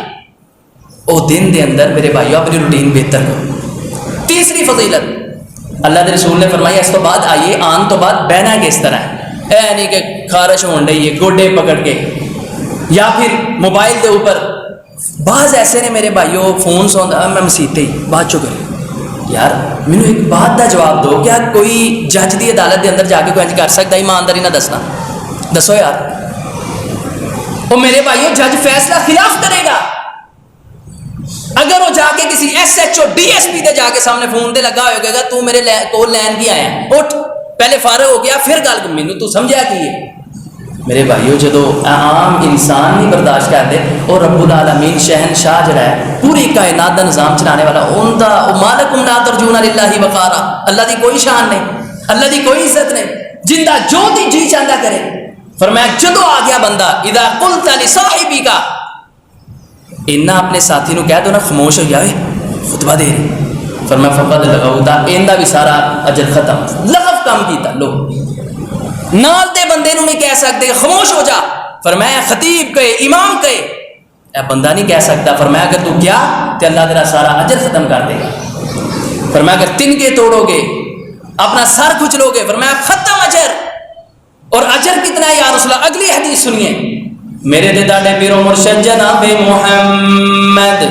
او دن دے اندر میرے بھائیو اپنی روٹین بہتر کرو۔ تیسری فضیلت اللہ دے رسول نے فرمایا اس تو بعد آئیے آن تو بعد بہنا کس طرح ہے، اے نہیں کہ خارش ہون رہی ہے گوڈے پکڑ کے یا پھر موبائل دے اوپر، بعض ایسے نے میرے بھائیو فون سوندا میں مسیتے ہی بعد چو کریں، یار مینوں ایک بات دا جواب دو، کیا کوئی جج دی عدالت دے اندر جا کے کوئی انج کر سکتا ایمانداری نہ دسنا، دسو یار، او میرے بھائیو جج فیصلہ خلاف کرے گا، اگر وہ جا کے کسی S H O D S P دے جا کے سامنے فون دے لگا ہوئے گا تو میرے کول لین کی آیا اٹھ پہلے فارغ ہو گیا پھر گل مینوں تو سمجھا کی ہے، میرے بھائیو جدو عام انسان نہیں برداشت کرتے اور رب العالمین شہنشاہ جڑا ہے پوری کائنات دا نظام چلانے والا ان دا مالکم لا ترجون للہ وقارا، اللہ دی کوئی شان نہیں، اللہ دی کوئی عزت نہیں، جندہ جو دی جی چاہتا کرے، فرمایا جدو آ گیا بندہ اذا قلت لصاحبی کا انہا اپنے ساتھی نو کہہ دو نا خاموش ہو جاوے خطبہ دے رہے، فرمایا فقد لغوتا اندہ بھی سارا اجر ختم، لغو کام کیتا لو نال دے بندے نو نہیں کہہ سکتے خاموش ہو جا، فرمایا خطیب کہے امام کہے اے بندہ نہیں کہہ سکتا، فرمایا اگر تو کیا تو اللہ تیرا سارا اجر ختم کر دے گا، فرمایا اگر تن کے توڑو گے اپنا سر کھچلو گے، فرمایا ختم اجر. اور اجر کتنا ہے یا رسول اللہ؟ اگلی حدیث سنیے. میرے دے داڑے پیرو مرشد جناب محمد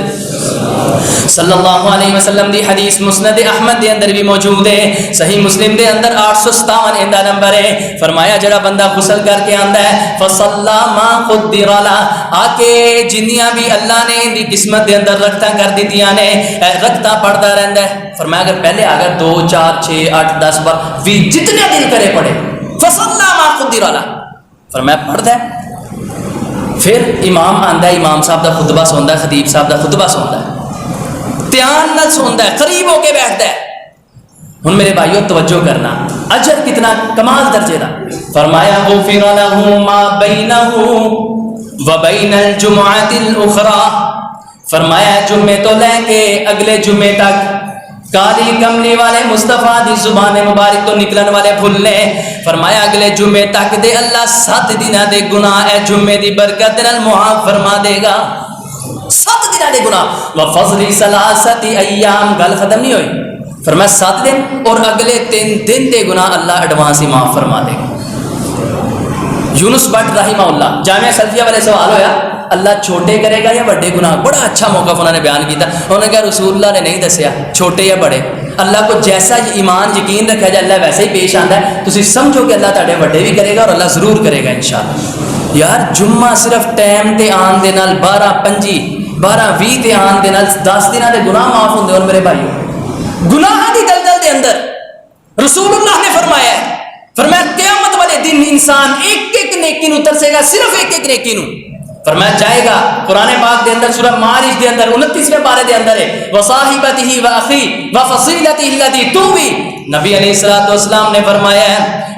صلی اللہ علیہ وسلم دی حدیث مسند احمد دے اندر بھی موجود ہے، صحیح مسلم دے اندر 857 ایندا نمبر ہے. فرمایا جڑا بندہ غسل کر کے آندا ہے فصلا ما قدر لا، آ کے جنیاں بھی اللہ نے ان دی قسمت دے اندر رکھتا کر دتیاں نے رکھتا پڑھتا رہندا ہے. فرمایا اگر پہلے اگر 2 4 6 8 10 20 جتنے دن کرے پڑھے فصلا ما قدر لا، فرمایا پڑھدا ہے. پھر امام آندا ہے، امام صاحب دا خطبہ سندا ہے، خطیب صاحب دا خطبہ سندا ہے، دھیان نال سندا ہے، قریب ہو کے بیٹھتا ہے. ہن میرے بھائیو توجہ کرنا، اجر کتنا کمال درجے دا. فرمایا غفر له ما بینہ وبین الجمعۃ الاخرى، فرمایا جمعے تو لے کے اگلے جمعے تک کالی کملی والے مصطفیٰ دی زبان مبارک تو نکلن والے بھولنے، فرمایا اگلے جمعے تک دے اللہ 7 دنوں دے گناہ اے جمعے دی برکت نال معاف فرما دے گا. 7 دنوں دے گناہ. وفضل 3 ایام، گل ختم نہیں ہوئی. فرمایا 7 دن اور اگلے 3 دن دے گناہ اللہ ایڈوانس ہی معاف فرما دے گا. یونس بٹ رحمہ اللہ، جامعہ سلفیہ والے سوال ہویا اللہ چھوٹے کرے گا یا بڑے گناہ؟ بڑا اچھا موقع انہوں نے بیان کیتا. انہوں نے کہا رسول اللہ نے نہیں دسیا چھوٹے یا بڑے، اللہ کو جیسا ایمان یقین رکھا جائے اللہ ویسے ہی پیش آتا ہے. تسی سمجھو کہ اللہ تہاڈے بڑے بھی کرے گا اور اللہ ضرور کرے گا انشاءاللہ. یار جمعہ صرف ٹائم تے آن دے نال 12 5 12 20 تے آن دے نال 10 دنوں دے گناہ معاف ہوندے ہون میرے بھائیو. گناہ دی دلدل دے اندر رسول اللہ نے فرمایا ہے، فرمایا قیامت والے دن انسان ایک ایک نیکی نو ترسے گا، صرف ایک ایک نیکی نو. فرمایا جائے گا قرآن پاک دے اندر سورہ معارج دے اندر 29ویں پارے دے اندر ہے وصاحبتہ واخی وفصیلتہ التی تؤوی. نبی علیہ الصلوۃ والسلام نے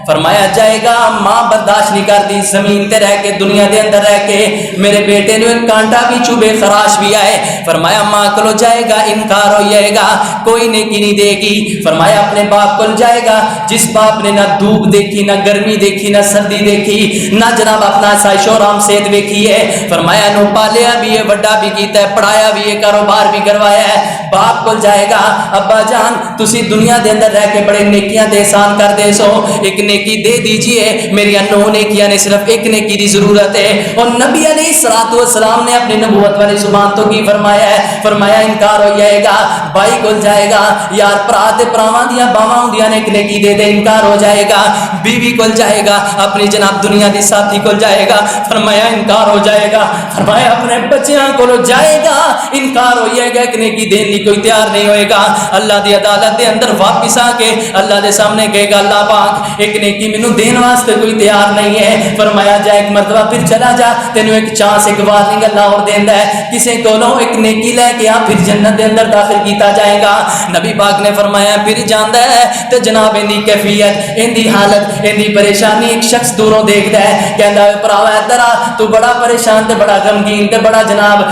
فرمایا جائے گا ماں برداشت نہیں کرتی زمین تے رہ کے دنیا دے اندر رہ کے میرے بیٹے نے ایک کانٹا بھی چوبے خراش بھی آئے. فرمایا ماں کلو جائے گا انکار ہو جائے گا، کوئی نیکی نہیں دے گی. فرمایا اپنے باپ کل جائے گا جس باپ نے نہ دھوپ دیکھی نہ گرمی دیکھی نہ سردی دیکھی نہ جناب اپنا سائش و آرام صحت دیکھی ہے. فرمایا نو پالیا بھی ہے، بڑا بھی کیتا ہے، پڑھایا بھی ہے، کاروبار بھی کروایا ہے. باپ کل جائے گا ابا جان تسی دنیا دے اندر رہ کے بڑے نیکیاں دے احسان کر دے سو، ایک نیکی دے دیجئے، میری 9 نیکیاں نے صرف ایک نیکی دی ضرورت ہے. اور نبی علیہ الصلوۃ والسلام نے اپنی نبوت والی زبان تو کی فرمایا ہے، فرمایا انکار ہو جائے گا. بھائی کل جائے گا یار بھرا تے بھراواں دیاں باواں ہوندیاں نے ایک نیکی دے دے انکار ہو جائے گا. بیوی کل جائے گا اپنی جناب دنیا دی ساتھی کل جائے گا، فرمایا انکار ہو جائے گا. فرمایا اپنے بچیاں کو جائے گا انکار ہو جائے گا، ایک نیکی دین دی کوئی تیار نہیں ہوئے گا. اللہ دی عدالت دے اندر واپس آ کے اللہ دے سامنے کہے گا اللہ پاک ایک نیکی مینوں دین واسطے کوئی تیار نہیں ہے. فرمایا جا ایک مرتبہ پھر چلا جا، تینوں ایک چانس ایک وارننگ اللہ اور دیندا ہے، کسے کولوں ایک نیکی لے کے آ پھر جنت دے اندر داخل کیتا جائے گا. نبی پاک نے فرمایا پھر جاندا ہے تے جناب ان دی کیفیت ان دی حالت ان دی پریشانی ایک شخص دوروں دیکھدا ہے، کہندا ہے بھراوا ادھر آ تو بڑا پریشان تے بڑا غمگین تے بڑا جناب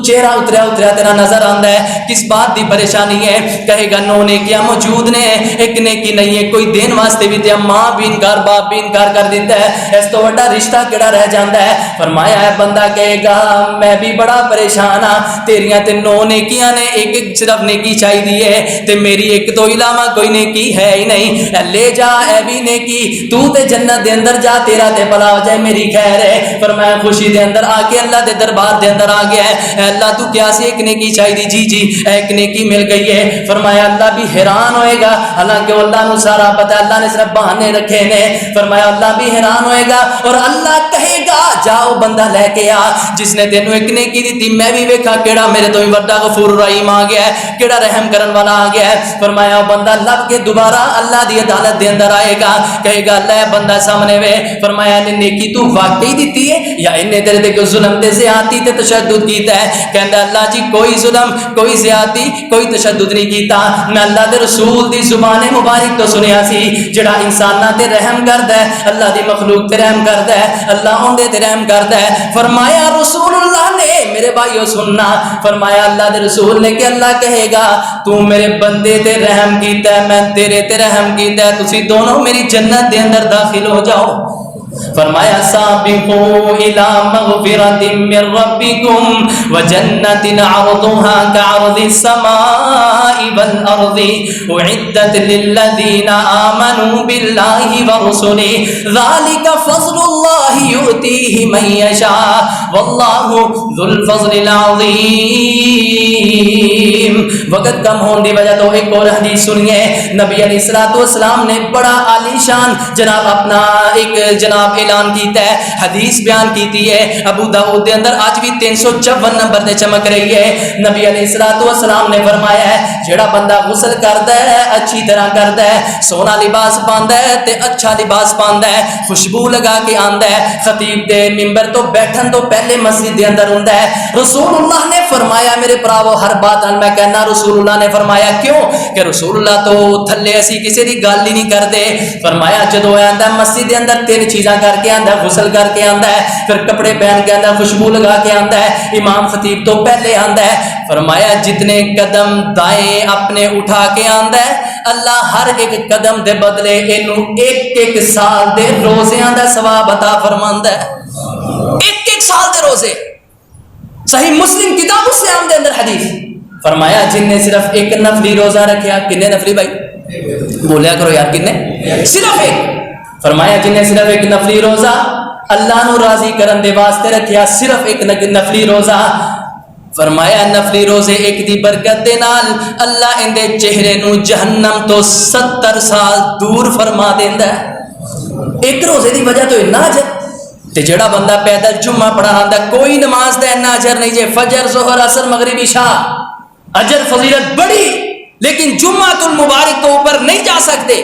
چہرہ اتریا تیرا نظر آندا ہے، کس بات دی پریشانی ہے؟ کہے گا 9 نیکیاں موجود نے ایک نیکی نہیں ہے، کوئی دین واسطے بھی تے ماں بھی انکار باپ بھی انکار کر دیتا ہے، اس تو بڑا رشتہ کیڑا رہ جاندا ہے؟ فرمایا ہے بندہ کہے گا میں بھی بڑا پریشان ہاں، تیریاں تے 9 نیکیاں نے ایک ایک صرف نیکی چاہیے ہے تے میری ایک تو علاوہ کوئی نیکی ہے ہی نہیں، لے جا اے بھی نیکی تو تے جنت دے اندر جا تیرا تے بھلا ہو جائے میری خیر ہے. فرمایا خوشی دے اندر آ کے اللہ دے دربار دے اندر آ گیا ہے، اے اللہ تو کیا سی ایک نیکی چاہیے؟ جی ایک نیکی مل گئی ہے. فرمایا اللہ بھی حیران ہوئے گا، حالانکہ اللہ نو سارا پتہ، اللہ نے صرف بہانے رکھے نے. فرمایا اللہ بھی حیران ہوئے گا اور اللہ کہے گا جاؤ بندہ لے کے آ جس نے تینوں ایک نیکی دی میں بھی ویکھا کیڑا میرے تو ہی بڑا غفور رحیم آ گیا ہے، کیڑا رحم کرن والا آ گیا ہے. فرمایا بندہ لب کے دوبارہ اللہ دی عدالت دے اندر آئے گا، کہے گا اللہ بندہ سامنے وے. فرمایا نے نیکی تو واقعی دیتی ہے یا انہیں تیرے تے کوئی ظلم تے زیادتی تے تشدد کیتا ہے؟ کہندا اللہ جی کوئی ظلم کوئی زیادتی کوئی تشدد نہیں کیتا، میں اللہ دے رسول دی زبان مبارک تو سنیا سی جڑا انساناں تے رحم کردا ہے، اللہ دی مخلوق تے رحم کردا ہے، اللہ اون دے رحم کردا ہے. فرمایا رسول اللہ نے میرے بھائیو سننا، فرمایا اللہ دے رسول نے کہ اللہ کہے گا تو میرے بندے تے رحم کیتا ہے میں تیرے تے رحم کیتا ہے، تسی دونوں میری جنت دے اندر داخل ہو جاؤ. فرمایا سابقوا الى مغفرۃ من ربکم وجنۃ عرضها كعرض السماء والارض اعدت للذین آمنوا بالله ورسله ذلك فضل الله يؤتيه من يشاء والله ذو الفضل العظیم. وقت کم ہونے کی وجہ تو ایک اور حدیث سنیے. نبی علیہ الصلوۃ والسلام نے بڑا عالی شان جناب اپنا ایک جناب اعلان کیتا ہے, حدیث بیان کیتی ہے ابو داؤد دے اندر, آج بھی 354 نمبر تے چمک رہی ہے. نبی علیہ الصلوۃ والسلام نے فرمایا ہے جڑا بندہ غسل کرتا ہے اچھی طرح کرتا ہے, سونا لباس پاندا ہے تے اچھا لباس پاندا ہے, خوشبو لگا کے آندا ہے, خطیب دے منبر تو بیٹھن تو پہلے مسجد دے اندر ہوندا ہے. رسول اللہ نے فرمایا میرے بھراو ہر بات میں کہنا رسول اللہ نے فرمایا کیوں کہ رسول اللہ تو تھلے اسی کسی دی گل ہی نہیں کرتے. فرمایا جدو آندا مسجد دے اندر 3 چیزاں کر کے آندا, غسل کر کے آندا ہے, پھر کپڑے پہن کے آندا, خوشبو لگا کے آندا ہے, امام خطیب تو پہلے آندا ہے. فرمایا جتنے قدم دائیں اپنے اٹھا کے آندا ہے اللہ ہر ایک قدم دے بدلے اینو 1 سال دے روزیاں دا ثواب عطا فرماندا ہے. 1 سال دے روزے. صحیح مسلم کتاب الصیام دے اندر حدیث. فرمایا جن نے صرف 1 نفلی روزہ رکھیا, کنے نفلی بھائی بولیا کرو یار, کنے صرف 1. فرمایا جن نے صرف 1 نفلی روزہ اللہ نو راضی کرن دے واسطے رکھیا, صرف 1 نفلی روزہ. فرمایا نفلی روزے 1 دی برکت دے نال اللہ ان دے چہرے نو جہنم تو 70 سال دور فرما دیندا ہے. 1 روزے دی وجہ تو اتنا اجر. تے جڑا بندہ پیدل جمعہ پڑھا آندا کوئی نماز دا اتنا اجر نہیں جے, فجر ظہر عصر مغرب عشاء اجر فضیلت بڑی, لیکن جمعہ المبارک تو اوپر نہیں جا سکتے.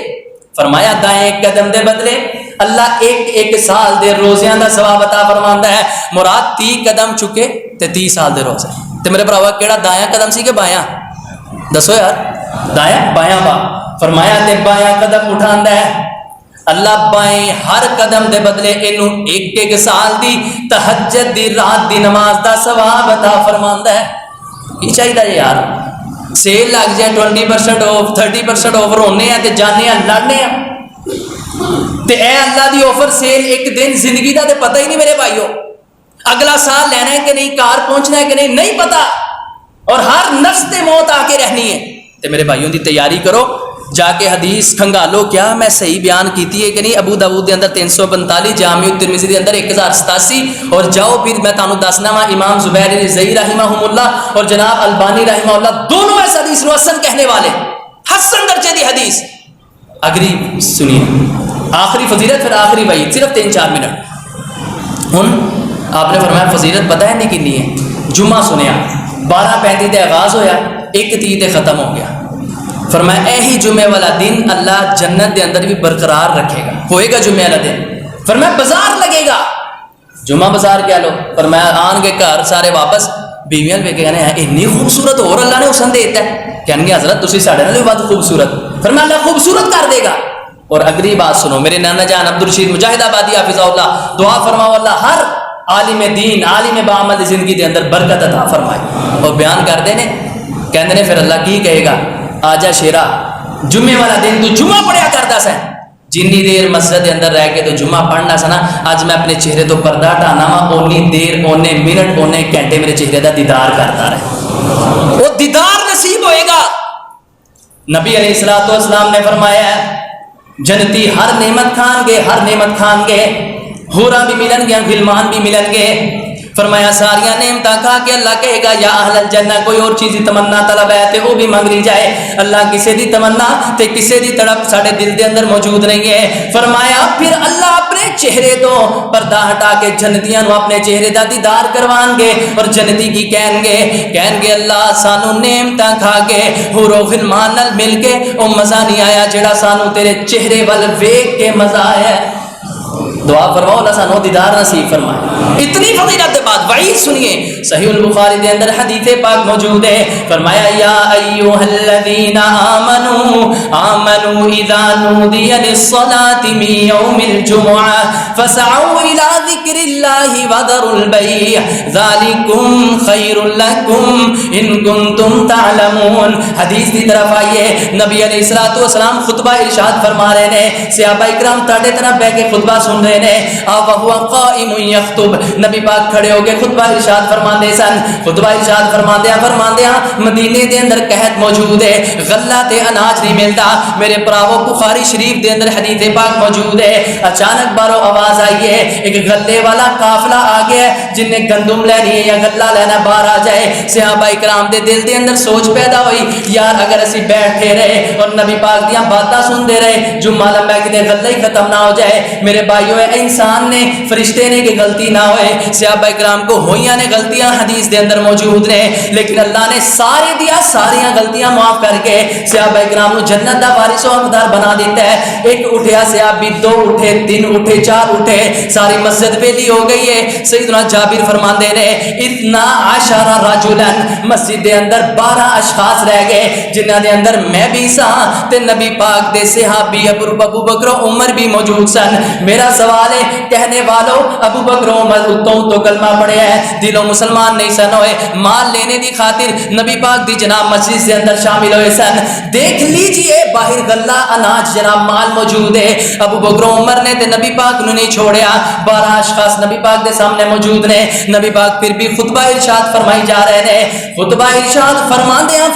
فرمایا دائیں قدم دے بدلے اللہ 1 سال دے روزیاں دا ثواب عطا فرماندا ہے. مراد 30 قدم چکے تے 30 سال دے روزے. تے میرے بھراوا کیڑا دایاں قدم سی کہ بایاں؟ دسو یار, دایاں بایاں با. فرمایا تے بایاں قدم اٹھاندا ہے اللہ بائیں ہر قدم دے بدلے اینو 1 سال دی تہجد دی رات دی نماز دا ثواب عطا فرماندا ہے. کی چاہیے یار, سیل لگ جائے 20% آف 30% آفر ہونے ہیں تے جانے ہیں لڑنے ہیں تے اے اللہ دی آفر سیل 1 دن زندگی دا تے پتہ ہی نہیں میرے بھائیو. اگلا سال لینا ہے کہ نہیں, کار پہنچنا ہے کہ نہیں پتہ, اور ہر نفس تے موت آ کے رہنی ہے. تے میرے بھائیوں دی تیاری کرو, جا کے حدیث کھنگالو کیا میں صحیح بیان کیتی ہے کہ نہیں. ابو داؤد دے اندر 345, جامع الترمذی دے اندر 1087, اور جاؤ پھر میں تانوں دسنا وا امام زبیر رضی رحمہم اللہ اور جناب البانی رحمہ اللہ دونوں اس حدیث نو حسن کہنے والے, حسن درجے دی حدیث. اگلی سنیے آخری فضیلت, پھر آخری وعید, صرف 3-4 منٹ. ہن آپ نے فرمایا فضیلت پتہ ہے نہیں کنی ہے. جمعہ سنیا 12:35 تے آغاز ہویا, 1:30 تے ختم ہو گیا. فرمایا یہی جمعے والا دن اللہ جنت دے اندر بھی برقرار رکھے گا. ہوئے گا جمعے والا دن. فرمایا بازار لگے گا, جمعہ بازار کہہ لو. فرمایا آن کے گھر سارے واپس بیویاں بھی کہنے ہیں اتنی خوبصورت اور اللہ نے حسن دیتا ہے, کہنے گے حضرت تسی ساڈے نال بھی بہت خوبصورت. فرمایا اللہ خوبصورت کر دے گا. اور اگلی بات سنو, میرے نانا جان عبدالرشید مجاہد آبادی حافظہ اللہ, دعا فرماؤ اللہ ہر عالم دین عالم بعمل زندگی دے اندر برکت عطا فرمائے. اور بیان کر دے نے کہندے نے پھر اللہ کی کہے گا, آجا شیرا جمعے والا دن تو جمعہ پڑھیا کرتا سا, جنی دیر مسجد کے اندر رہ کے تو جمعہ پڑھنا سا نا, اج میں اپنے چہرے تو پردہ ہٹانا وا, اونی دیر اونے منٹ اونے گھنٹے میرے چہرے دا دیدار کرتا رہے. وہ دیدار نصیب ہوئے گا. نبی علیہ الصلوۃ والسلام نے فرمایا ہے جنتی ہر نعمت کھان گے, ہر نعمت کھان گے, حوراں بھی ملن گے, غلمان بھی ملن گے. فرمایا ساریاں نعمتاں کھا کے اللہ کہے گا یا اہل الجنہ کوئی اور چیز دی تمنا طلب ہے تے وہ بھی منگ لی جائے. اللہ کسے دی تمنا تے کسے دی تڑپ ساڈے دل دے اندر موجود نہیں ہے. فرمایا پھر اللہ اپنے چہرے تو پردہ ہٹا کے جنتیاں نو اپنے چہرے دا دیدار کروان گے, اور جنتی کی کہن گے اللہ سانو نعمتاں کھا کے حور و غلمان نال مل کے او مزہ نہیں آیا جڑا سانو تیرے چہرے ول ویکھ کے مزہ آیا. دعا فرماؤ اللہ سانو دیدار نصیب فرمائے. اتنی فضیلت کے بعد وعید سنیے، صحیح البخاری دے اندر حدیث پاک موجود ہے، فرمایا یا ایھا الذین آمنوا اذا نودی للصلاة من یوم الجمعہ فسعوا الی ذکر اللہ وذروا البیع ذالکم خیر لکم ان کنتم تعلمون۔ حدیث کی طرف آئیے، نبی علیہ الصلوۃ والسلام خطبہ ارشاد فرما رہے ہیں، صحابہ اکرام تاڑے طرح بیٹھ کے خطبہ سن رہے ہیں، وہو قائم یخطب، نبی پاک کھڑے ہو کے خطبہ ارشاد فرماندے سن، خطبہ ارشاد فرماندیاں مدینے دے اندر قحط موجود ہے، غلہ تے اناج نہیں ملتا، میرے پراوو بخاری شریف دے اندر حدیث پاک موجود ہے، اچانک بارو آواز آئی ہے، ایک غلے والا قافلہ آ گیا ہے، جن نے گندم لینی ہے یا غلہ لینا باہر آ جائے۔ صحابہ اکرام دے دل دے اندر سوچ پیدا ہوئی، یار اگر اسی بیٹھے رہے اور نبی پاک دیاں باتاں سنتے رہے، جمعہ لمبا کتے غلہ ہی ختم نہ ہو جائے، میرے بھائیو انسان نے فرشتے نے کہ غلطی نہ ہوئے، صحابہ اکرام کو ہوئیاں نے غلطیاں حدیث دے اندر موجود نے، لیکن اللہ نے سارے دیا ساریاں غلطیاں معاف کر کے صحابہ اکرام کو جنت دا وارث و حقدار بنا دیتا ہے۔ ایک اٹھیا صحابی، دو اٹھے، تین اٹھے، چار اٹھے، ساری مسجد ویلی ہو گئی ہے۔ سیدنا جابر فرماندے نے اتنا عشر رجلا، مسجد دے اندر 12 اشخاص رہ گئے جنہاں دے اندر میں بھی سا تے نبی پاک دے صحابی ابو بکر و عمر بھی موجود سن۔ میرا سوال ہے کہنے والوں، ابو بکر و عمر تو کلمہ پڑھے ہیں، دلوں مسلمان نہیں سن ہوئے، مال لینے دی خاطر نبی پاک دی جناب مسجد سے اندر شامل ہوئے سن۔ دیکھ لیجئے باہر غلہ اناج جناب مال موجود ہے، ابو بکر و عمر نے تے نبی پاک نو نہیں چھوڑیا، 12 اشخاص نبی پاک دے سامنے موجود نے، نبی پاک پھر بھی خطبہ ارشاد فرمائی جا رہے ہیں، خطبہ ارشاد فرماندیاں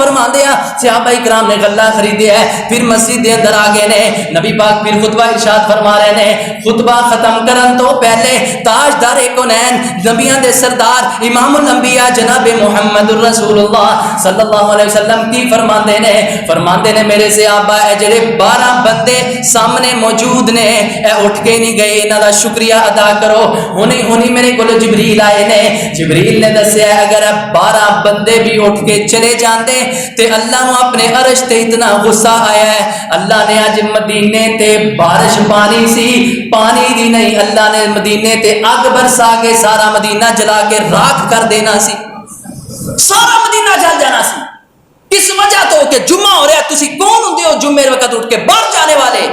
صحابہ اکرام نے غلہ خریدیا ہے، پھر مسجد دے اندر آگے نے، نبی پاک پھر خطبہ ارشاد فرما رہے ہیں، خطبہ ختم کرن تو پہلے تاجدار کونین نبیاں دے سردار امام الانبیاء جناب محمد الرسول اللہ صلی اللہ علیہ وسلم کی فرماندے نے میرے صحابہ اے جڑے 12 بندے سامنے موجود نے، اے اٹھ کے نہیں گئے، انہاں دا شکریہ ادا کرو۔ ہونی میرے کول جبریل آئے نے، جبریل نے دسیا اگر 12 بندے بھی اٹھ کے چلے جاندے تے اللہ نو اپنے عرش تے اتنا غصہ آیا ہے، اللہ نے آج مدینے تے بارش پانی سی، پانی دی نہیں، اللہ نے مدینے تے اگ برسا کے سارا مدینہ جلا کے راکھ کر دینا سی، سارا مدینہ جل جانا سی۔ اس وجہ تو کہ جمعہ ہو رہا ہے، تسی کون ہوندے ہو جمعے وقت اٹھ کے باہر جانے والے؟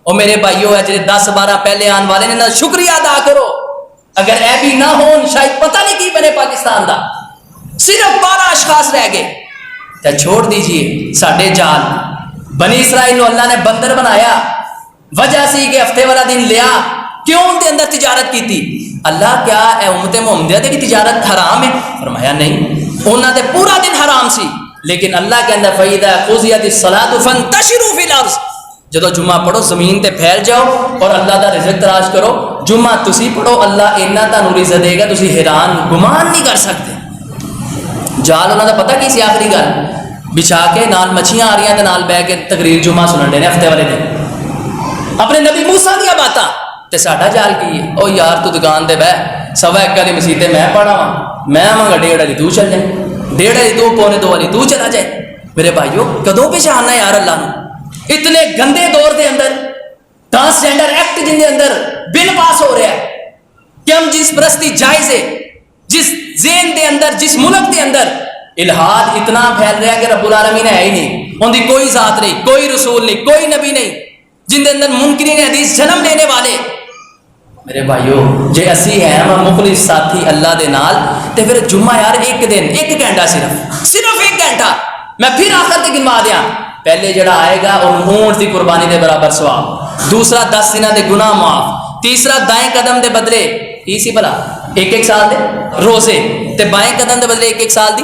اور میرے بھائیو ہے جڑے 10-12 پہلے آن والے نے، شکریہ ادا کرو۔ اگر اے بھی نہ ہون شاید پتہ نہیں کی بنے پاکستان دا، صرف 12 اشخاص رہ گئے، تو چھوڑ دیجئے ساڈے جال۔ بنی اسرائیل نو اللہ نے بندر بنایا، وجہ سی کہ ہفتے والا دن لیا، کیوں ان کے اندر تجارت کی تھی؟ اللہ کیا اے امت محمدیہ دے کی تجارت حرام ہے؟ فرمایا نہیں، انہاں دے پورا دن حرام سی، لیکن اللہ کے اندر فَإِذَا قُضِيَتِ الصَّلَاةُ فَانتَشِرُوا فِي الْأَرْضِ، جدو جمعہ پڑھو زمین تے پھیل جاؤ اور اللہ دا رزق تلاش کرو۔ جمعہ تسی پڑھو، اللہ اینا تانوں رزق دے گا، تسی حیران گمان نہیں کر سکتے۔ جال انہاں دا پتہ کی سی آخری گل؟ بچھا کے نال مچھیاں آ رہی ہیں تے نال بہ کے تقریر جمعہ سنن دے نے ہفتے والے دن، اپنے نبی موسیٰ دیا باتاں تے ساڈا جال کی ہے؟ او یار تو دکان تے بہ، 1.25 والی مسیح میں پڑھا وا، میں آواں گا 1.5 والی تو چل جائے، 1.5 والی تو 1.25 والی تو چلا جائے۔ میرے بھائیو کدوں پہچاننا یار اللہ نو؟ اتنے گندے دور دے اندر ٹرانسجینڈر ایکٹ جن دے اندر بل پاس ہو رہا ہے کہ ہم جس پرستی جائز ہے، جس ذہن دے اندر، جس ملک دے اندر الہاد اتنا پھیل رہا ہے کہ رب العالمین ہے ہی نہیں، ان دی کوئی ذات نہیں، کوئی رسول نہیں، کوئی نبی نہیں، جن دے اندر منکرین حدیث جنم لینے والے۔ میرے بھائیو جے اسی ہیں ہم مخلص ساتھی اللہ دے نال، تے پھر جمعہ یار ایک دن 1 گھنٹہ صرف 1 گھنٹہ، میں پھر آخر تے گنوا دیاں، پہلے جڑا آئے گا ان اونٹ دی قربانی دے برابر ثواب، دوسرا 10 دنوں دے گناہ معاف، تیسرا دائیں قدم دے بدلے تیسی بلا 1 سال دے روزے تے بائیں قدم دے بدلے 1 سال دی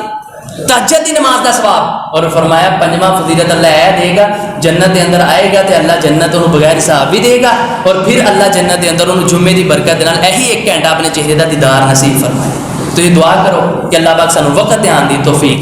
تہجد دی نماز دا ثواب، اور فرمایا 5واں فضیلت اللہ اے دے گا، جنت دے اندر آئے گا تے اللہ جنت انہوں بغیر حساب بھی دے گا، اور پھر اللہ جنت دے اندر انہوں جمعے دی برکت دے نال یہی 1 گھنٹہ اپنے چہرے دا دیدار نصیب فرمائے۔ تو یہ دعا کرو کہ اللہ پاک سانو وقت دھیان دی توفیق